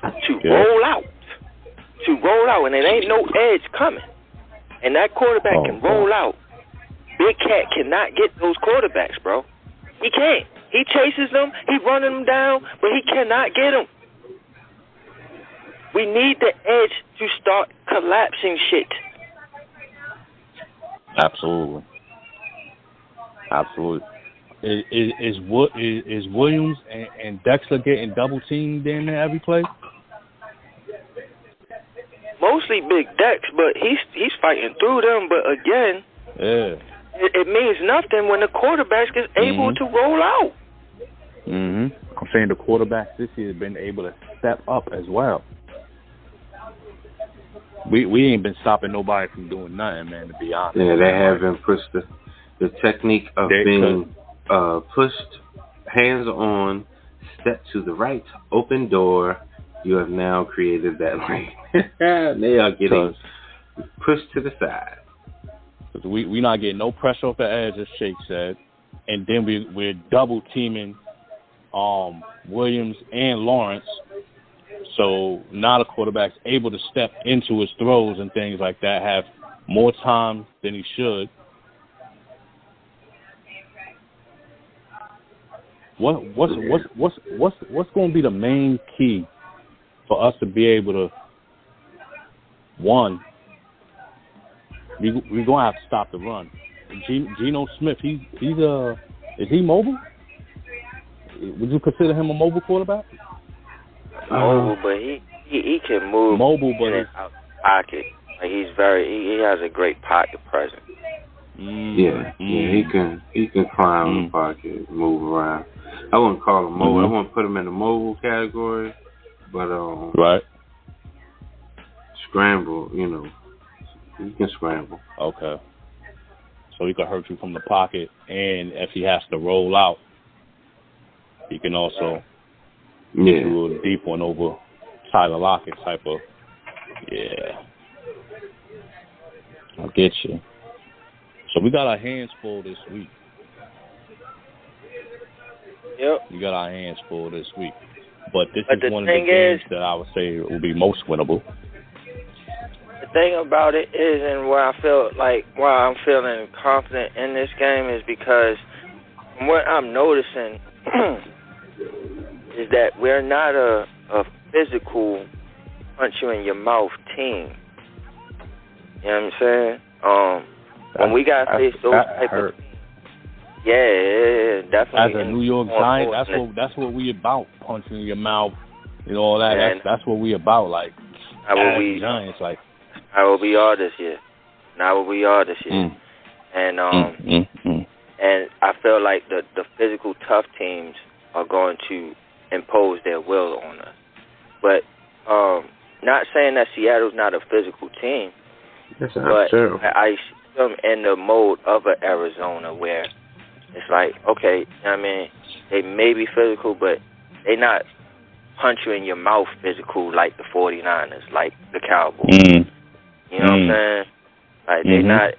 to roll out, and it ain't no edge coming, and that quarterback can roll out, Big Cat cannot get those quarterbacks, bro. He can't. He chases them, he running them down, but he cannot get them. We need the edge to start collapsing shit. Absolutely. Is Williams and Dexter getting double teamed in there every play? Mostly Big Dex, but he's fighting through them. But again, it means nothing when the quarterback is able to roll out. I'm saying the quarterbacks this year have been able to step up as well. We ain't been stopping nobody from doing nothing, man, to be honest. Yeah, they haven't pushed the technique of being pushed, hands on, step to the right, open door. You have now created that lane. They are getting pushed to the side. We not getting no pressure off the edge, as Shake said, and then we're double teaming Williams and Lawrence. So now the quarterback's able to step into his throws and things like that, have more time than he should. What's going to be the main key for us to be able to, one, we're going to have to stop the run. Geno Smith, is he mobile? Would you consider him a mobile quarterback? Mobile, but he can move in and out the pocket. Like he has a great pocket presence. Yeah, he can climb the pocket, move around. I wouldn't call him mobile. I wouldn't put him in the mobile category, but scramble, you know, he can scramble. Okay. So he can hurt you from the pocket, and if he has to roll out, he can also do a little deep one over Tyler Lockett type of. Yeah, I'll get you. So we got our hands full this week. Yep. We got our hands full this week. But this is one of the games that I would say will be most winnable. The thing about it is, and why I'm feeling confident in this game is because from what I'm noticing is that we're not a physical punch you in your mouth team. You know what I'm saying? When we got to face those type of teams, yeah, definitely. As a New York Giant, that's what we about, punching in your mouth and all that. And that's what we about, like. Giants, like. How will we are this year? Now what we are this year. And and I feel like the physical tough teams are going to impose their will on us. But not saying that Seattle's not a physical team, but I see them in the mode of an Arizona where it's like, okay, I mean, they may be physical, but they not punch you in your mouth physical like the 49ers, like the Cowboys. You know what I'm saying? Like, they're not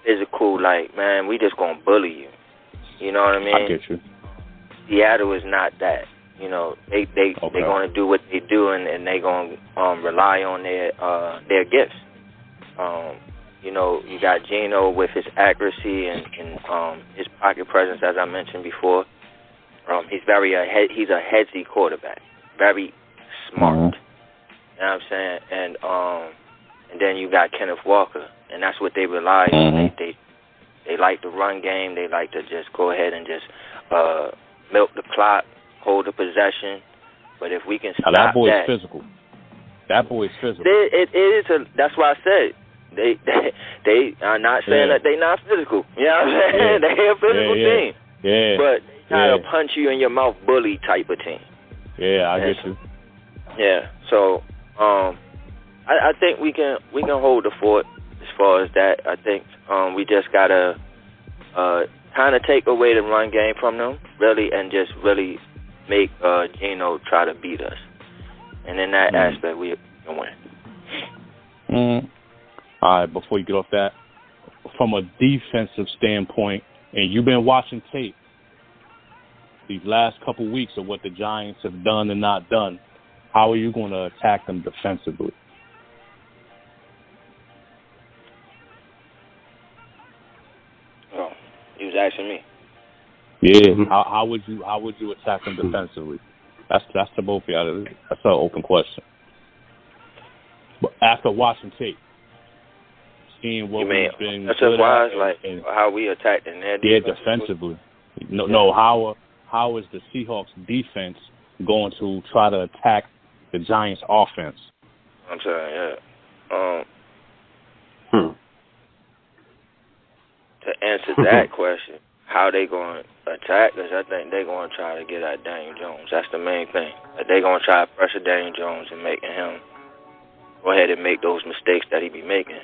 physical like, man, we just going to bully you. You know what I mean? I get you. Seattle is not that. You know, they're going to do what they do, and they're going to rely on their gifts. You know, you got Geno with his accuracy and his pocket presence, as I mentioned before. He's he's a headsy quarterback, very smart. You know what I'm saying? And then you got Kenneth Walker, and that's what they rely on. They like the run game. They like to just go ahead and just milk the clock, hold the possession. But if we can stop that boy's physical. That boy's physical. It is. That's why I said they are not saying that they're not physical. You know what I'm saying? They're a physical team. Yeah. But they're not a punch you in your mouth bully type of team. Yeah, I get you. Yeah. So I think we can hold the fort as far as that. I think we just gotta kind of take away the run game from them, really, and just really make Geno try to beat us. And in that aspect, we can win. All right, before you get off that, from a defensive standpoint, and you've been watching tape these last couple weeks of what the Giants have done and not done, how are you going to attack them defensively? Oh, he was asking me. Yeah, how would you attack them defensively? That's the both of y'all. That's an open question. But after watching tape, seeing what we've been that's good wise, at, like and how we attacked in their defense. Yeah, defensively. No. How is the Seahawks defense going to try to attack the Giants offense? I'm sorry, To answer that question, how they going to attack us, I think they're going to try to get at Daniel Jones. That's the main thing. They're going to try to pressure Daniel Jones and making him go ahead and make those mistakes that he be making.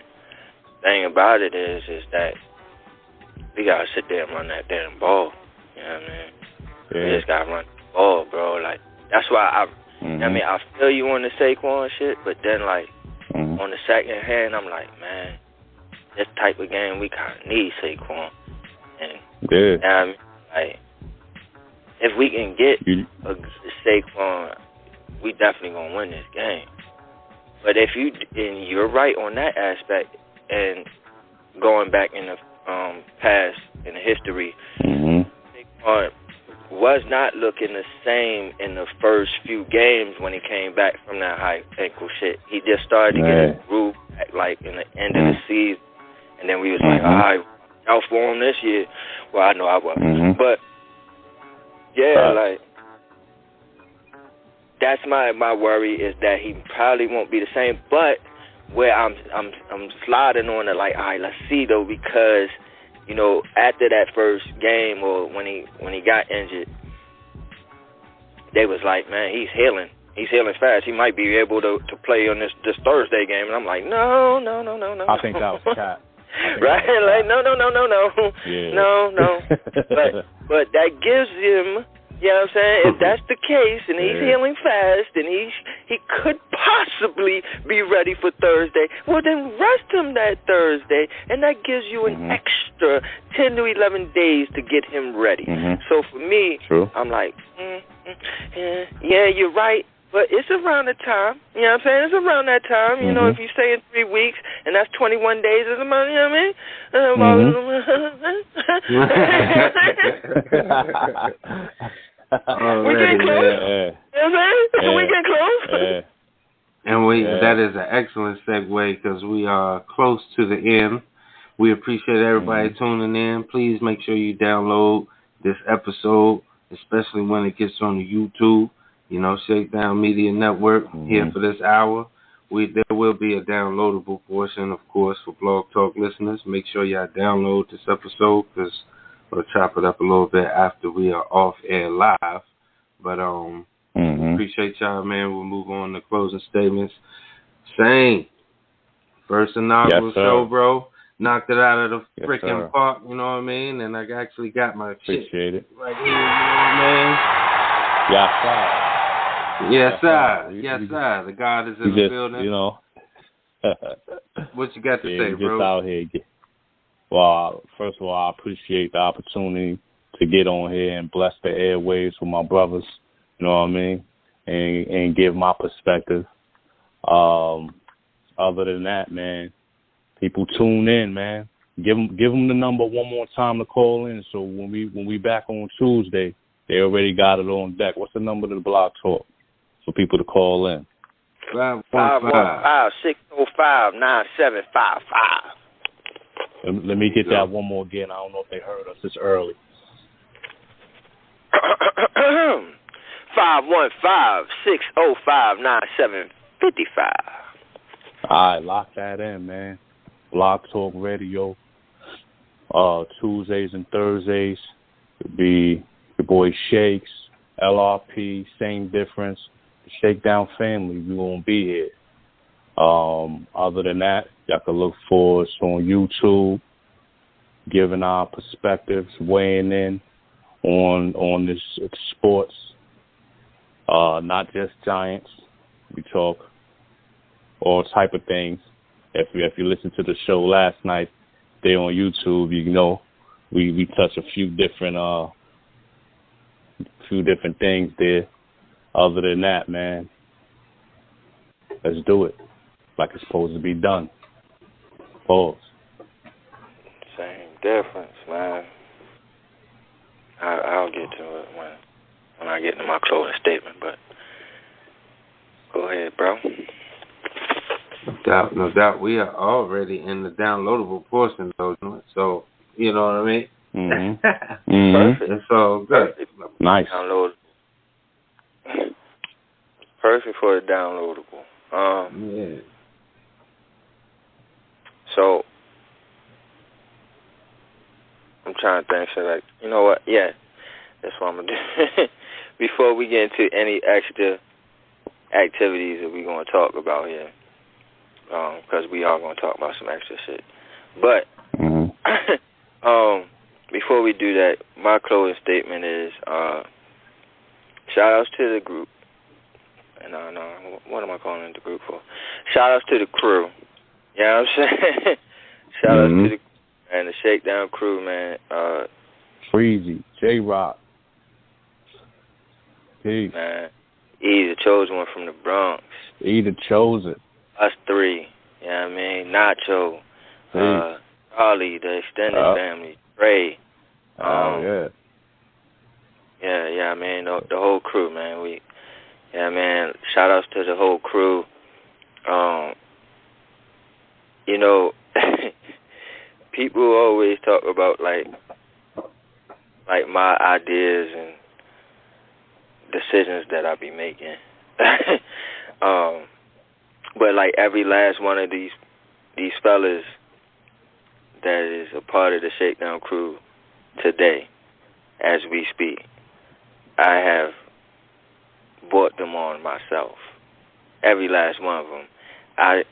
The thing about it is that we got to sit there and run that damn ball. You know what I mean? Yeah. We just got to run the ball, bro. Like, that's why I feel you on the Saquon shit, but then, like, on the second hand, I'm like, man, this type of game, we kind of need Saquon. And, you know what I mean? Like, if we can get a Saquon, we definitely going to win this game. But and you're right on that aspect, and going back in the past, in the history, Saquon was not looking the same in the first few games when he came back from that high ankle shit. He just started to get his groove back, like, in the end of the season. And then we was like, all right, out for him this year. Well, I know I wasn't. But, yeah, like, that's my worry, is that he probably won't be the same. But where I'm sliding on it, like, all right, let's see, though, because, you know, after that first game, or when he got injured, they was like, man, he's healing. He's healing fast. He might be able to play on this Thursday game. And I'm like, no. I think that was a cat. Right? Like, no. Yeah. No. But that gives him, you know what I'm saying? If that's the case, and he's healing fast, and he could possibly be ready for Thursday, well, then rest him that Thursday, and that gives you an extra 10 to 11 days to get him ready. So for me, I'm like, yeah, you're right. But it's around the time, you know what I'm saying? It's around that time, you know, if you say in 3 weeks, and that's 21 days of the month, you know what I mean? We getting close. You know what I'm saying? We getting close. And that is an excellent segue, because we are close to the end. We appreciate everybody tuning in. Please make sure you download this episode, especially when it gets on the YouTube. You know, Shakedown Media Network here for this hour. There will be a downloadable portion, of course, for Blog Talk listeners. Make sure y'all download this episode, because we'll chop it up a little bit after we are off air live. But appreciate y'all, man. We'll move on to closing statements. Same. First inaugural show, bro. Knocked it out of the freaking park, you know what I mean? And I actually got my shit it. Right here, you know what I mean? Yeah, Yes, sir. Yes, sir. The God is in the building. You know. What you got to say, bro? Just out here. Well, first of all, I appreciate the opportunity to get on here and bless the airwaves with my brothers. You know what I mean? And give my perspective. Other than that, man, people tune in, man. Give them the number one more time to call in. So when we back on Tuesday, they already got it on deck. What's the number to the Blog Talk for people to call in? 515-605-9755. Let me get that one more again. I don't know if they heard us. It's early. 515-605-9755. All right, lock that in, man. Blog Talk Radio. Tuesdays and Thursdays would be your boy Shakes, LRP, Same Difference, the Shakedown family. We won't be here. Other than that, y'all can look for us on YouTube, giving our perspectives, weighing in on this sports. Not just Giants. We talk all type of things. If you listen to the show last night, there on YouTube, you know we touch a few different things there. Other than that, man, let's do it like it's supposed to be done. Pause. Same difference, man. I'll get to it when I get to my closing statement, but go ahead, bro. No doubt. We are already in the downloadable portion, though. So, you know what I mean? Mm-hmm. Perfect. It's all good. Perfect. Nice. Downloadable. Perfect for the downloadable. Yeah. So, I'm trying to think. So, like, you know what? Yeah, that's what I'm going to do. Before we get into any extra activities that we're going to talk about here, because we are going to talk about some extra shit. But, before we do that, my closing statement is, shout outs to the group. No, what am I calling it the group for? Shout outs to the crew. You know what I'm saying? Shout outs to the and the Shakedown crew, man. Freezy, J-Rock. Peace. Man, E, the chosen one from the Bronx. E, the chosen. Us three. You know what I mean? Nacho. Charlie, the extended family. Ray. Yeah. Yeah, I mean, the whole crew, man. Man, shout outs to the whole crew. You know, people always talk about like my ideas and decisions that I be making. But like every last one of these fellas that is a part of the Shakedown crew today, as we speak, I have brought them on myself. Every last one of them. I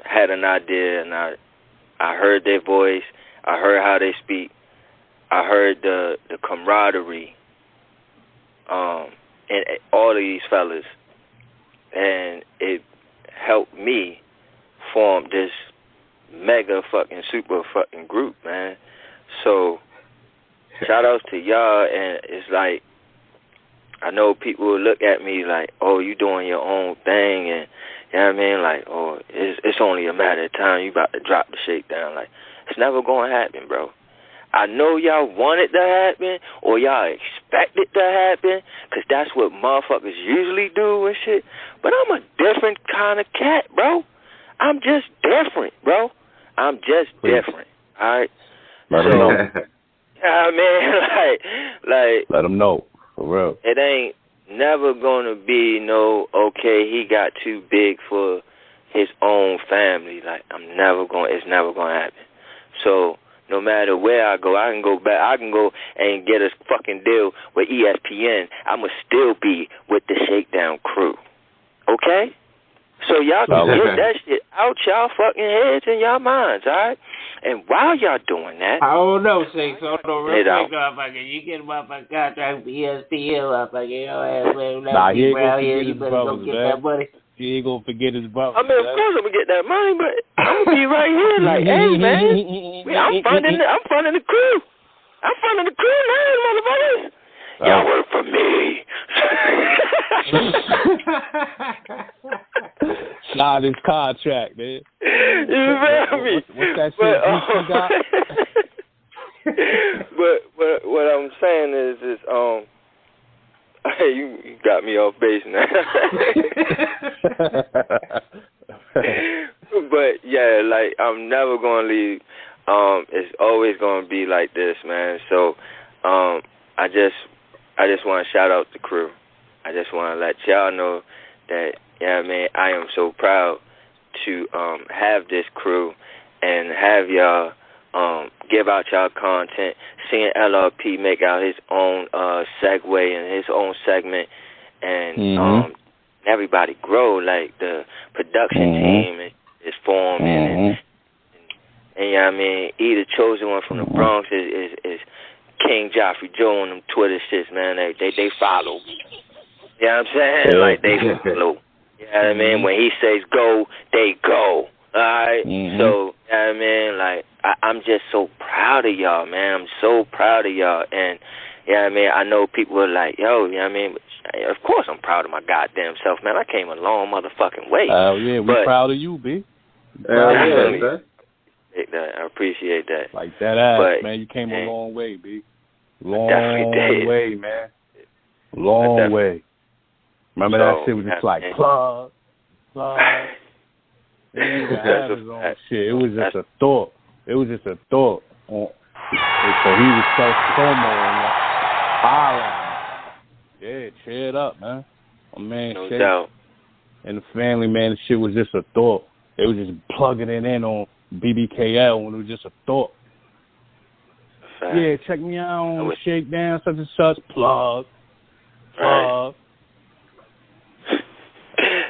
had an idea and I heard their voice. I heard how they speak. I heard the camaraderie in all of these fellas, and it helped me form this mega fucking super fucking group, man. So shout outs to y'all, and it's like, I know people will look at me like, oh, you doing your own thing, and you know what I mean? Like, oh, it's only a matter of time. You about to drop the Shakedown. Like, it's never going to happen, bro. I know y'all want it to happen, or y'all expect it to happen, because that's what motherfuckers usually do and shit. But I'm a different kind of cat, bro. I'm just different, bro. I'm just different, all right? Let them know. Yeah, man, like. Let them know, for real. It ain't never gonna be no, okay, he got too big for his own family. Like, it's never gonna happen. So no matter where I go, I can go back. I can go and get a fucking deal with ESPN. I'ma still be with the Shakedown crew. Okay? So y'all can get that shit out y'all fucking heads and y'all minds, all right? And while y'all doing that, I don't know, Shake. So real quick, motherfucker, you get motherfucker contract for ESPN, motherfucker. Your ass, man, he ain't around here. his You better brothers, go get man. that money. He ain't gonna forget his brothers. I mean, of course I'm gonna get that money, but I'm gonna be right here, like, hey, man, I'm funding the crew. I'm funding the crew now, motherfuckers. Y'all work for me. Sign his contract, man. You feel me? What's that shit you got? but what I'm saying is hey, you got me off base now. But yeah, like I'm never gonna leave. It's always gonna be like this, man. So I just want to shout out the crew. I just want to let y'all know that, yeah, man, I am so proud to have this crew and have y'all give out y'all content. Seeing LRP make out his own segue and his own segment, and everybody grow. Like the production team is formed, and you know what I mean, E, the chosen one from the Bronx is King Joffrey Joe on them Twitter shits, man. They follow. You know what I'm saying? Like they follow. You know what I mean? When he says go, they go. Alright? So, you know what I mean? Like I'm just so proud of y'all, man. I'm so proud of y'all. And you know what I mean? I know people are like, yo, you know what I mean? Of course I'm proud of my goddamn self, man. I came a long motherfucking way. Oh yeah, we proud of you, B. Yeah, I appreciate that. Like that ass, man. You came a long way, B. Long way, man. Long way. Remember that shit was just like plug. He didn't even have his own shit. It was just a thought. So he was self-promoting. Yeah, cheer it up, man. My man, no doubt. And the family, man, the shit was just a thought. They was just plugging it in on BBKL when it was just a thought. Yeah, check me out on Shakedown, such and such. Plug.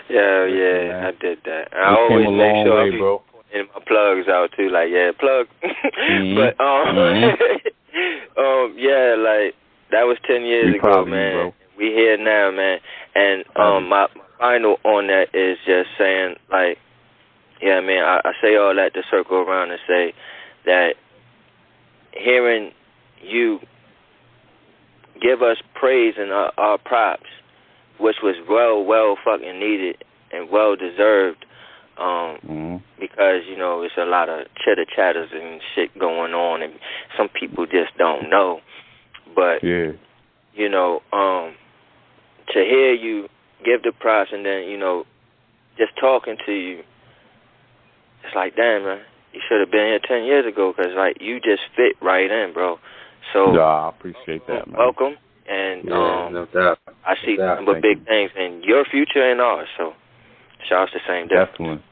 Yeah, I did that. I always make sure I put my plugs out too. Like, yeah, plug. But yeah, like that was 10 years ago, man. We here now, man. And my final on that is just saying, like, yeah, man, I say all that to circle around and say that hearing you give us praise and our props, which was well fucking needed and well deserved, because, you know, it's a lot of chitter-chatters and shit going on, and some people just don't know. But, you know, to hear you give the props and then, you know, just talking to you, it's like, damn, man, you should have been here 10 years ago, because, like, you just fit right in, bro. So, I appreciate that, man. Welcome. And no doubt. I see some big things in your future and ours. So, shout out to same day. Definitely.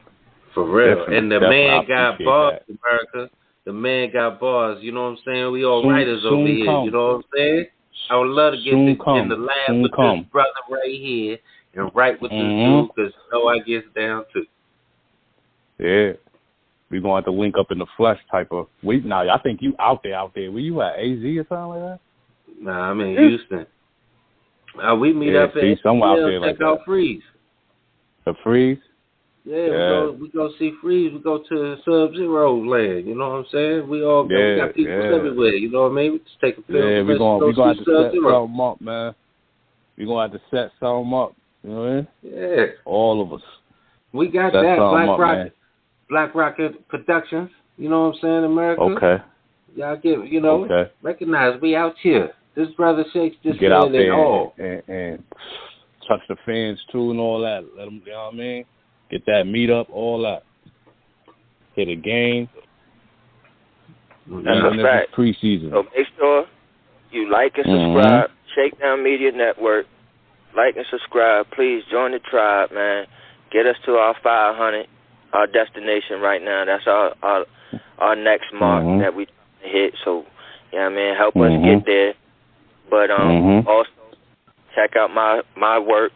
For real. And the man got bars, America. The man got bars. You know what I'm saying? We all writers over here. You know what I'm saying? I would love to get in the lab with this brother right here and write with this dude, because you know I gets down too. Yeah. We're going to have to link up in the flesh type of week. Now, I think you out there. Were you at AZ or something like that? Nah, I'm in Houston. We meet up at somewhere out there check out Freeze. The Freeze? Yeah, we go see Freeze. We go to Sub-Zero land. You know what I'm saying? We got people everywhere. You know what I mean? We just take a picture. Yeah, we're going to have to set something up, man. We're going to have to set something up. You know what I mean? Yeah. All of us. We got set that. Black Rocket Productions. You know what I'm saying, America? Okay. Y'all recognize we out here. This brother Shakes just get out there and touch the fans too and all that. Let them, you know what I mean? Get that meet up, all that. Hit a game. That's a fact. Preseason. So make sure you like and subscribe. Shakedown Media Network. Like and subscribe. Please join the tribe, man. Get us to our 500, our destination right now. That's our next mark that we hit. So, you know what I mean? Help us get there. But also check out my work.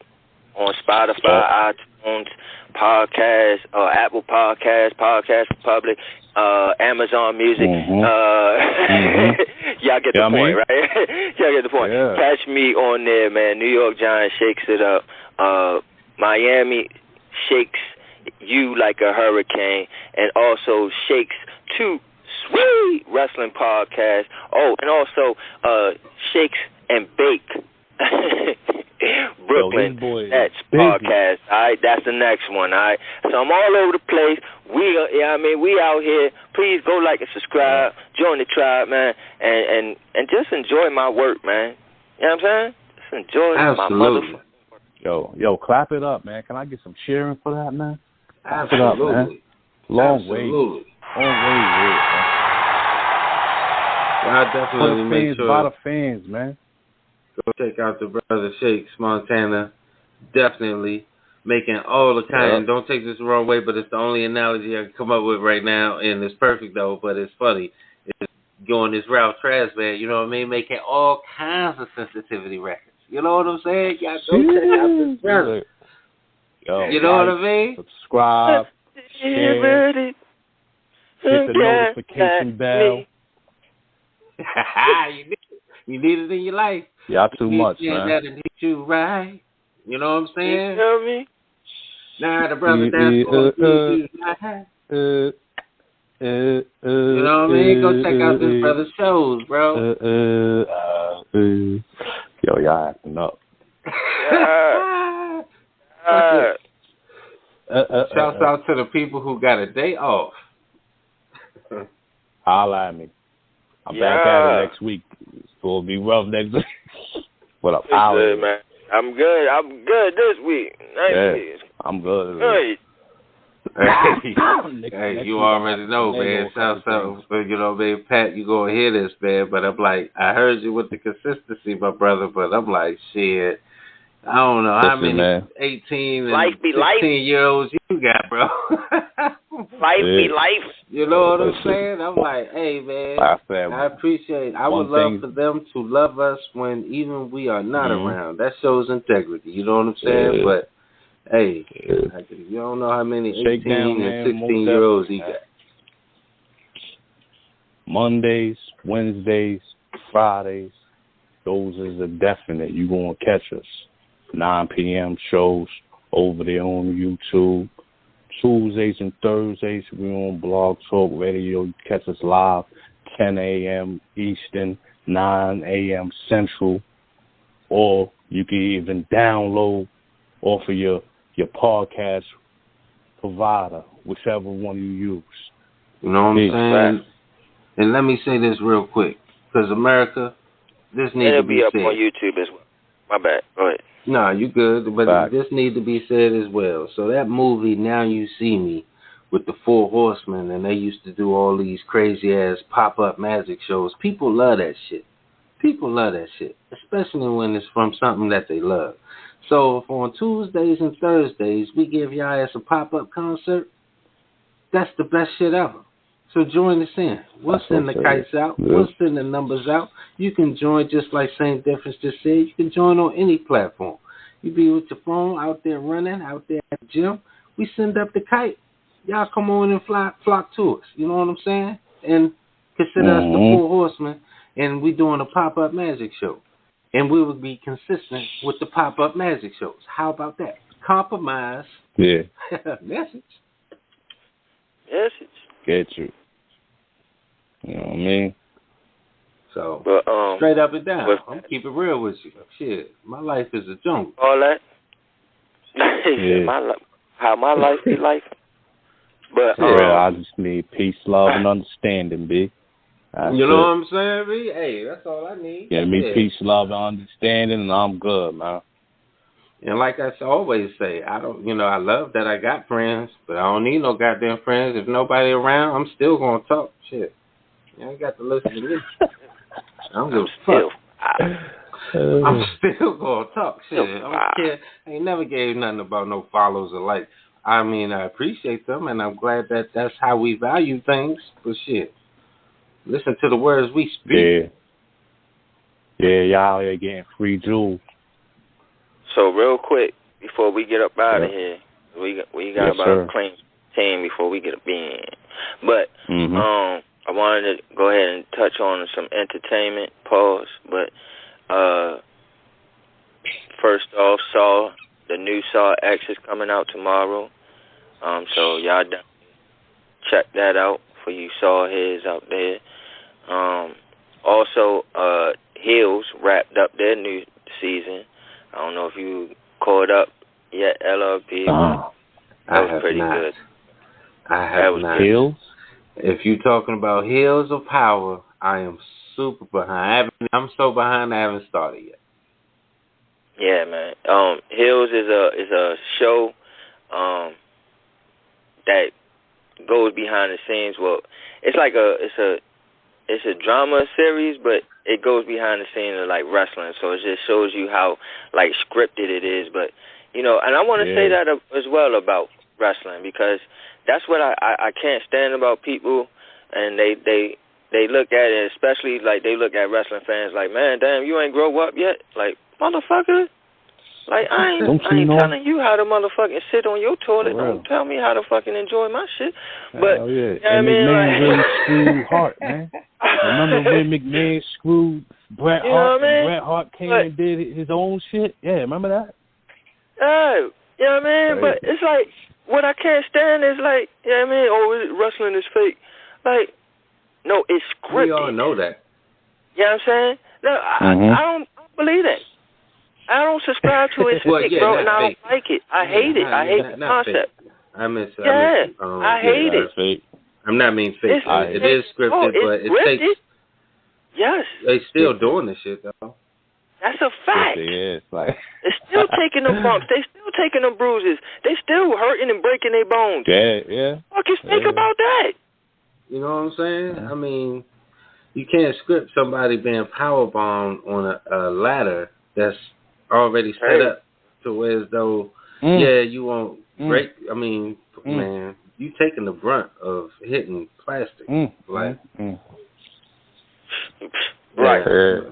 on Spotify, iTunes, Podcast, Apple Podcast, Podcast Republic, Amazon Music. Y'all get the point, right? Y'all get the point. Yeah. Catch me on there, man. New York Giants shakes it up. Miami shakes you like a hurricane, and also shakes 2 sweet wrestling podcasts. Oh, and also Shakes and Bake Brooklyn. That's podcast. All right, that's the next one. All right, so I'm all over the place. We out here. Please go like and subscribe. Join the tribe, man, and just enjoy my work, man. You know what I'm saying? Just enjoy my motherfucking. Yo, clap it up, man. Can I get some cheering for that, man? Clap it Absolutely. up, man. Long way, man. I definitely make sure. A lot of fans, man. Go check out the brother Shakes, Montana. Definitely making all the kind. Don't take this the wrong way, but it's the only analogy I can come up with right now, and it's perfect though. But it's funny. It's going this route, trash man. You know what I mean? Making all kinds of sensitivity records. You know what I'm saying? Y'all go check out this brother. Yo, you know what I mean? Subscribe, share, hit the notification bell. You need it in your life. Y'all too much, man. That'll hit you right. You know what I'm saying? You feel me? Nah, the brother down you know what I mean? Go check out this brother's shows, bro. Yo, y'all acting up. Shouts out to the people who got a day off. Holla at me. I'm back at it next week. It's going to be rough next week. What up? Good, man. I'm good. I'm good this week. I'm good. Hey, you already know, man. Shouts out, you know, man. Pat, you gonna hear this, man. But I'm like, I heard you with the consistency, my brother. But I'm like, shit. I don't know how many 18 and 16-year-olds you got, bro. Life be life. You know what I'm saying? I'm like, hey, man, I appreciate it. I would love for them to love us when even we are not around. That shows integrity. You know what I'm saying? But, hey, you don't know how many 18 and 16-year-olds he got. Mondays, Wednesdays, Fridays, those is a definite. You going to catch us. 9 p.m. shows over there on YouTube. Tuesdays and Thursdays, we're on Blog Talk Radio. You catch us live, 10 a.m. Eastern, 9 a.m. Central. Or you can even download off of your podcast provider, whichever one you use. You know what I'm saying? And let me say this real quick, because America, this needs to be up said. On YouTube as well. My bad. Go ahead. No, you good, but this needs to be said as well. So that movie, Now You See Me, with the 4 Horsemen, and they used to do all these crazy-ass pop-up magic shows. People love that shit. People love that shit, especially when it's from something that they love. So if on Tuesdays and Thursdays we give y'all ass a pop-up concert, that's the best shit ever. So join us in. We'll send the kites out. We'll send the numbers out. You can join just like Same Difference just said. You can join on any platform. You be with your phone out there running, out there at the gym. We send up the kite. Y'all come on and flock to us. You know what I'm saying? And consider us the 4 Horsemen, and we doing a pop-up magic show. And we will be consistent with the pop-up magic shows. How about that? Compromise. Yeah. Message. Get you. You know what I mean? So, straight up and down. I'm keep it real with you. Shit, my life is a jungle. All that. How my life be life. But I just need peace, love, and understanding, B. You know what I'm saying, B? Hey, that's all I need. Give me peace, love, and understanding, and I'm good, man. And like I always say, I love that I got friends, but I don't need no goddamn friends. If nobody around, I'm still gonna talk. Shit, you ain't got to listen to me. I'm still gonna talk. Shit, I don't care. I ain't never gave nothing about no follows or likes. I mean, I appreciate them, and I'm glad that that's how we value things. But shit, listen to the words we speak. Yeah, y'all are getting free jewels. So real quick, before we get up out of here. We got about a clean team before we get up in. But I wanted to go ahead and touch on some entertainment. Pause. But first off, the new Saw X is coming out tomorrow. So y'all check that out for you Saw heads out there. Also, Hills wrapped up their new season. I don't know if you caught up yet, LRP. That was pretty good. I have not. Hills? If you're talking about Hills of Power, I am super behind. I'm so behind I haven't started yet. Yeah, man. Hills is a show that goes behind the scenes. Well, it's like it's a drama series, but it goes behind the scenes of like wrestling. So it just shows you how like scripted it is. But and I want to say that as well about wrestling, because that's what I can't stand about people, and they look at it, especially like they look at wrestling fans like, man, damn, you ain't grow up yet, like motherfucker. Like, I ain't telling you how to motherfucking sit on your toilet. Don't tell me how to fucking enjoy my shit. But, you know what I mean? McMahon really screwed Hart, man. Remember when McMahon screwed Bret Hart, and Bret Hart came and did his own shit? Yeah, remember that? You know what I mean? But it's like, what I can't stand is like, you know what I mean? Oh, wrestling is fake. Like, no, it's scripted. We all know that. You know what I'm saying? No, I don't believe that. I don't subscribe to it, bro, and I don't like it. I hate it. I hate the concept. I hate it. Fake. I'm not mean fake. It is scripted, but it takes. Yes. They still doing this shit though. That's a fact. They're still taking them bumps. They still taking them bruises. They still hurting and breaking their bones. Yeah. Fucking think about that. You know what I'm saying? I mean, you can't script somebody being powerbombed on a ladder that's already set up to where as though, you won't break. I mean, man, you taking the brunt of hitting plastic. Like, right.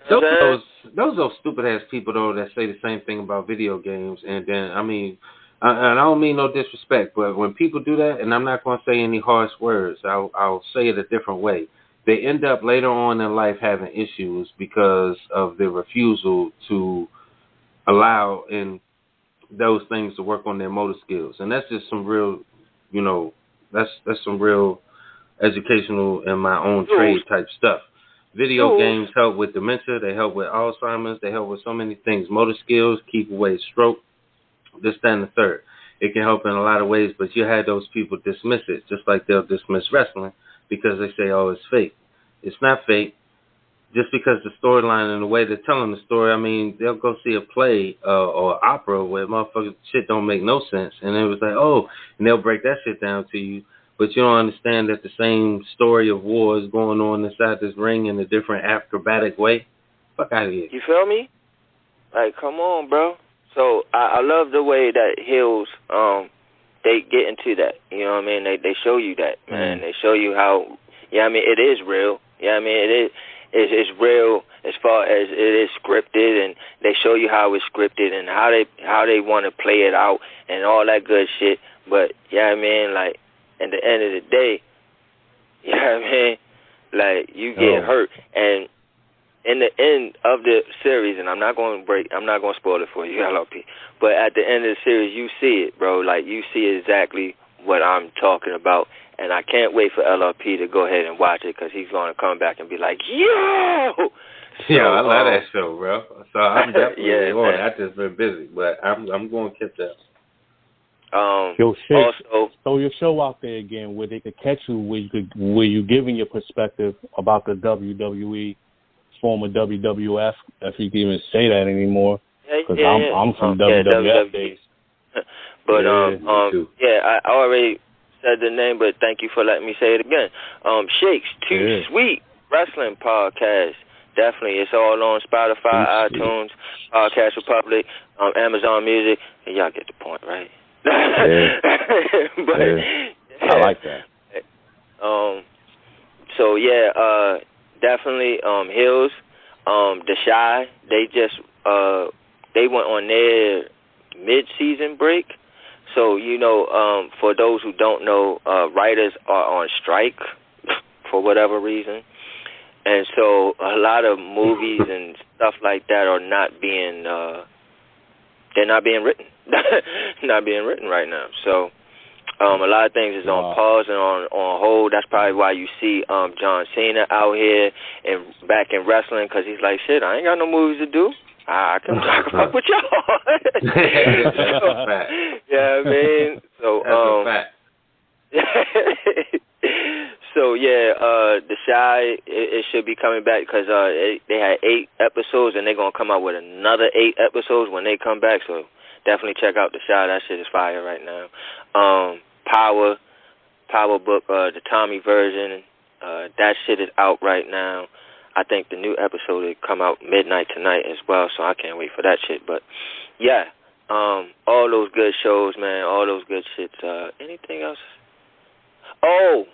Those stupid ass people though that say the same thing about video games, and then I mean, and I don't mean no disrespect, but when people do that, and I'm not going to say any harsh words, I'll say it a different way. They end up later on in life having issues because of the refusal to allow in those things to work on their motor skills, and that's just some real, that's some real educational in my own trade type stuff. Video games help with dementia, they help with Alzheimer's, they help with so many things. Motor skills, keep away stroke, this, that, and the third. It can help in a lot of ways, but you had those people dismiss it, just like they'll dismiss wrestling because they say, oh, it's fake. It's not fake. Just because the storyline and the way they're telling the story, I mean, they'll go see a play or opera where motherfuckers shit don't make no sense. And it was like, oh, and they'll break that shit down to you. But you don't understand that the same story of war is going on inside this ring in a different acrobatic way. Fuck out of here. You feel me? Like, come on, bro. So I love the way that Hills, they get into that. You know what I mean? They show you that, man. They show you how, it is real. It's real as far as it is scripted, and they show you how it's scripted and how they want to play it out and all that good shit. But like at the end of the day, like you get hurt, and in the end of the series, and I'm not going to spoil it for you, LRP. But at the end of the series, you see it, bro. Like you see exactly what I'm talking about. And I can't wait for LRP to go ahead and watch it because he's going to come back and be like, yo! So, I love that show, bro. So I'm definitely on it. I've just been busy, but I'm going to catch up. Yo, Shake, also, throw your show out there again where they could catch you, where you giving your perspective about the WWE, former WWF, if you can even say that anymore. Because I'm from WWF days. But, I already said the name, but thank you for letting me say it again. Shake's Too Sweet Wrestling Podcast. Definitely. It's all on Spotify, iTunes, Podcast Republic, Amazon Music. And y'all get the point, right? But I like that. So definitely Hills, The Shy, they just they went on their mid-season break. So, for those who don't know, writers are on strike for whatever reason. And so a lot of movies and stuff like that are not being, they're not being written. Not being written right now. So a lot of things is on pause and on hold. That's probably why you see John Cena out here and back in wrestling, because he's like, shit, I ain't got no movies to do. I can fuck with y'all. Yeah, I mean, so so yeah, The Chi, it should be coming back because they had 8 episodes and they're gonna come out with another 8 episodes when they come back. So definitely check out The Chi. That shit is fire right now. Power Book, the Tommy version, that shit is out right now. I think the new episode will come out midnight tonight as well, so I can't wait for that shit. But, yeah, all those good shows, man, all those good shits. Anything else? Oh,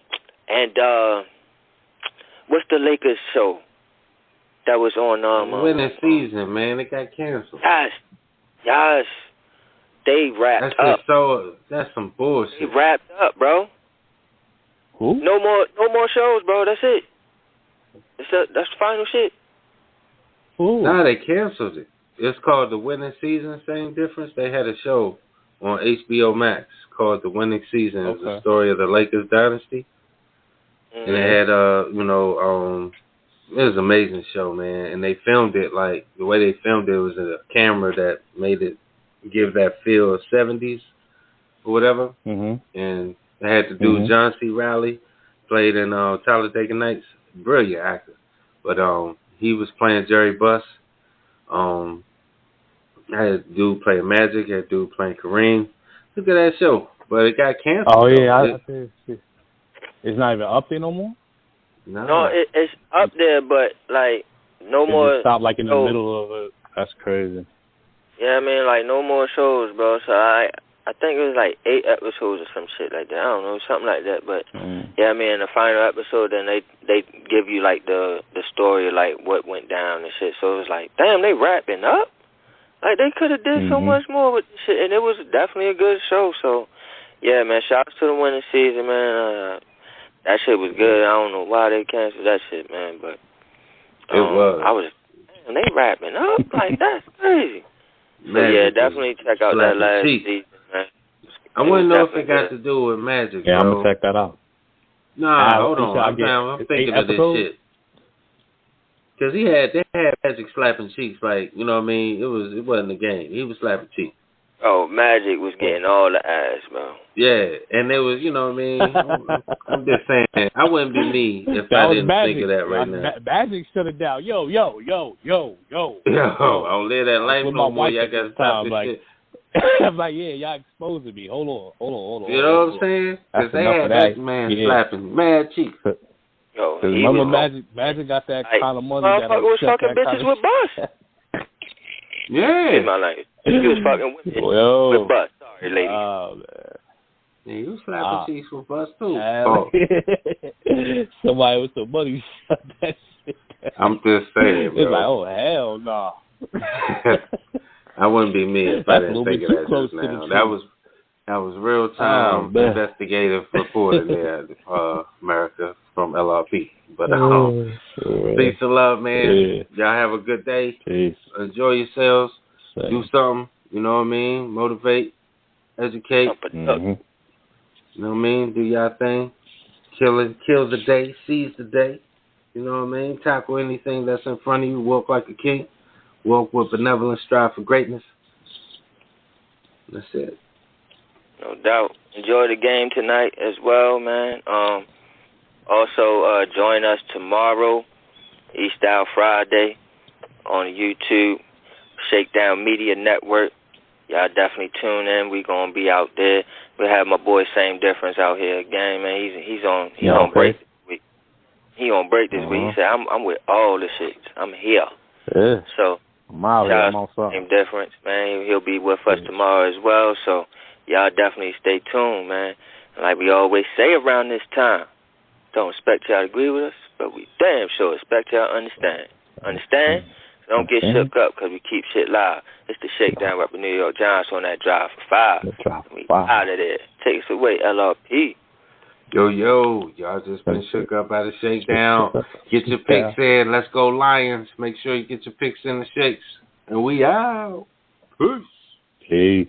and what's the Lakers show that was on? Winning season, man. It got canceled. Yes. They wrapped up. That's some bullshit. They wrapped up, bro. Who? No more shows, bro. That's it. That's the final shit. Ooh. Nah, they canceled it. It's called The Winning Season, same difference. They had a show on HBO Max called The Winning Season. Okay. It's the story of the Lakers dynasty. Mm-hmm. And they had, it was an amazing show, man. And they filmed it, like, the way they filmed it was a camera that made it give that feel of 70s or whatever. Mm-hmm. And they had to do John C. Reilly, played in Talladega Nights. Brilliant actor. But he was playing Jerry Buss. I had a dude playing Magic, had a dude playing Kareem. Look at that show. But it got canceled. Oh, yeah. It's not even up there no more? No, it's up there, but, like, no more. Stop, like, in the middle of it. That's crazy. Yeah, I mean, like, no more shows, bro. So I think it was like 8 episodes or some shit like that. I don't know, something like that. But yeah, I mean, in the final episode, then they give you like the story of like what went down and shit. So it was like, damn, they wrapping up. Like they could have did so much more with the shit, and it was definitely a good show. So yeah, man, shouts to the winning season, man. That shit was good. I don't know why they canceled that shit, man, but it was. Damn, they wrapping up like that's crazy. So yeah, definitely check out that last season, man. I wouldn't know if it got to do with Magic, yeah, bro. I'm gonna check that out. Nah, hold on. I'm thinking of this shit. Because they had Magic slapping cheeks, like, you know what I mean? It wasn't a game. He was slapping cheeks. Oh, Magic was getting all the ass, bro. Yeah, and it was, you know what I mean? I'm just saying, I wouldn't be me if I didn't think of that right now. Magic shut it down. Yo. Yo, I don't live that life no more. Y'all got to stop this shit. I'm like, yeah, y'all exposing me. Hold on. You know what I'm saying? Because they had that man slapping mad cheeks. Yo, remember Magic got that kind of money. Motherfucker was fucking bitches with Bus. Yeah. In my life. He was fucking with Bus. Sorry, lady. Oh, man. Yeah, you slapping cheeks with Bus, too. Somebody with some money shut that shit down. I'm just saying, bro. It's like, oh, hell no. I wouldn't be me if I didn't think of that just now. That was real time investigative reporting there, America from LRP. But peace and love, man. Yeah. Y'all have a good day. Peace. Enjoy yourselves. Same. Do something. You know what I mean? Motivate. Educate. You know what I mean? Do y'all thing. Kill the day. Seize the day. You know what I mean? Tackle anything that's in front of you. Walk like a king. Walk with benevolence. Strive for greatness. That's it. No doubt. Enjoy the game tonight as well, man. Also, join us tomorrow, East Style Friday, on YouTube, Shakedown Media Network. Y'all definitely tune in. We gonna be out there. We have my boy Same Difference out here again, man. He's on break this week. He on break this week. He said, I'm with all the shits. I'm here. Yeah. So Same Difference, man. He'll be with us tomorrow as well. So y'all definitely stay tuned, man. Like we always say around this time, don't expect y'all to agree with us, but we damn sure expect y'all to understand. Understand? So Don't get shook up because we keep shit live. It's the Shakedown rapping New York Giants on that drive for 5. We out of there. Take us away, LRP. Yo, y'all just been shook up by the Shakedown. Get your picks in. Let's go Lions. Make sure you get your picks in the shakes. And we out. Peace. Peace.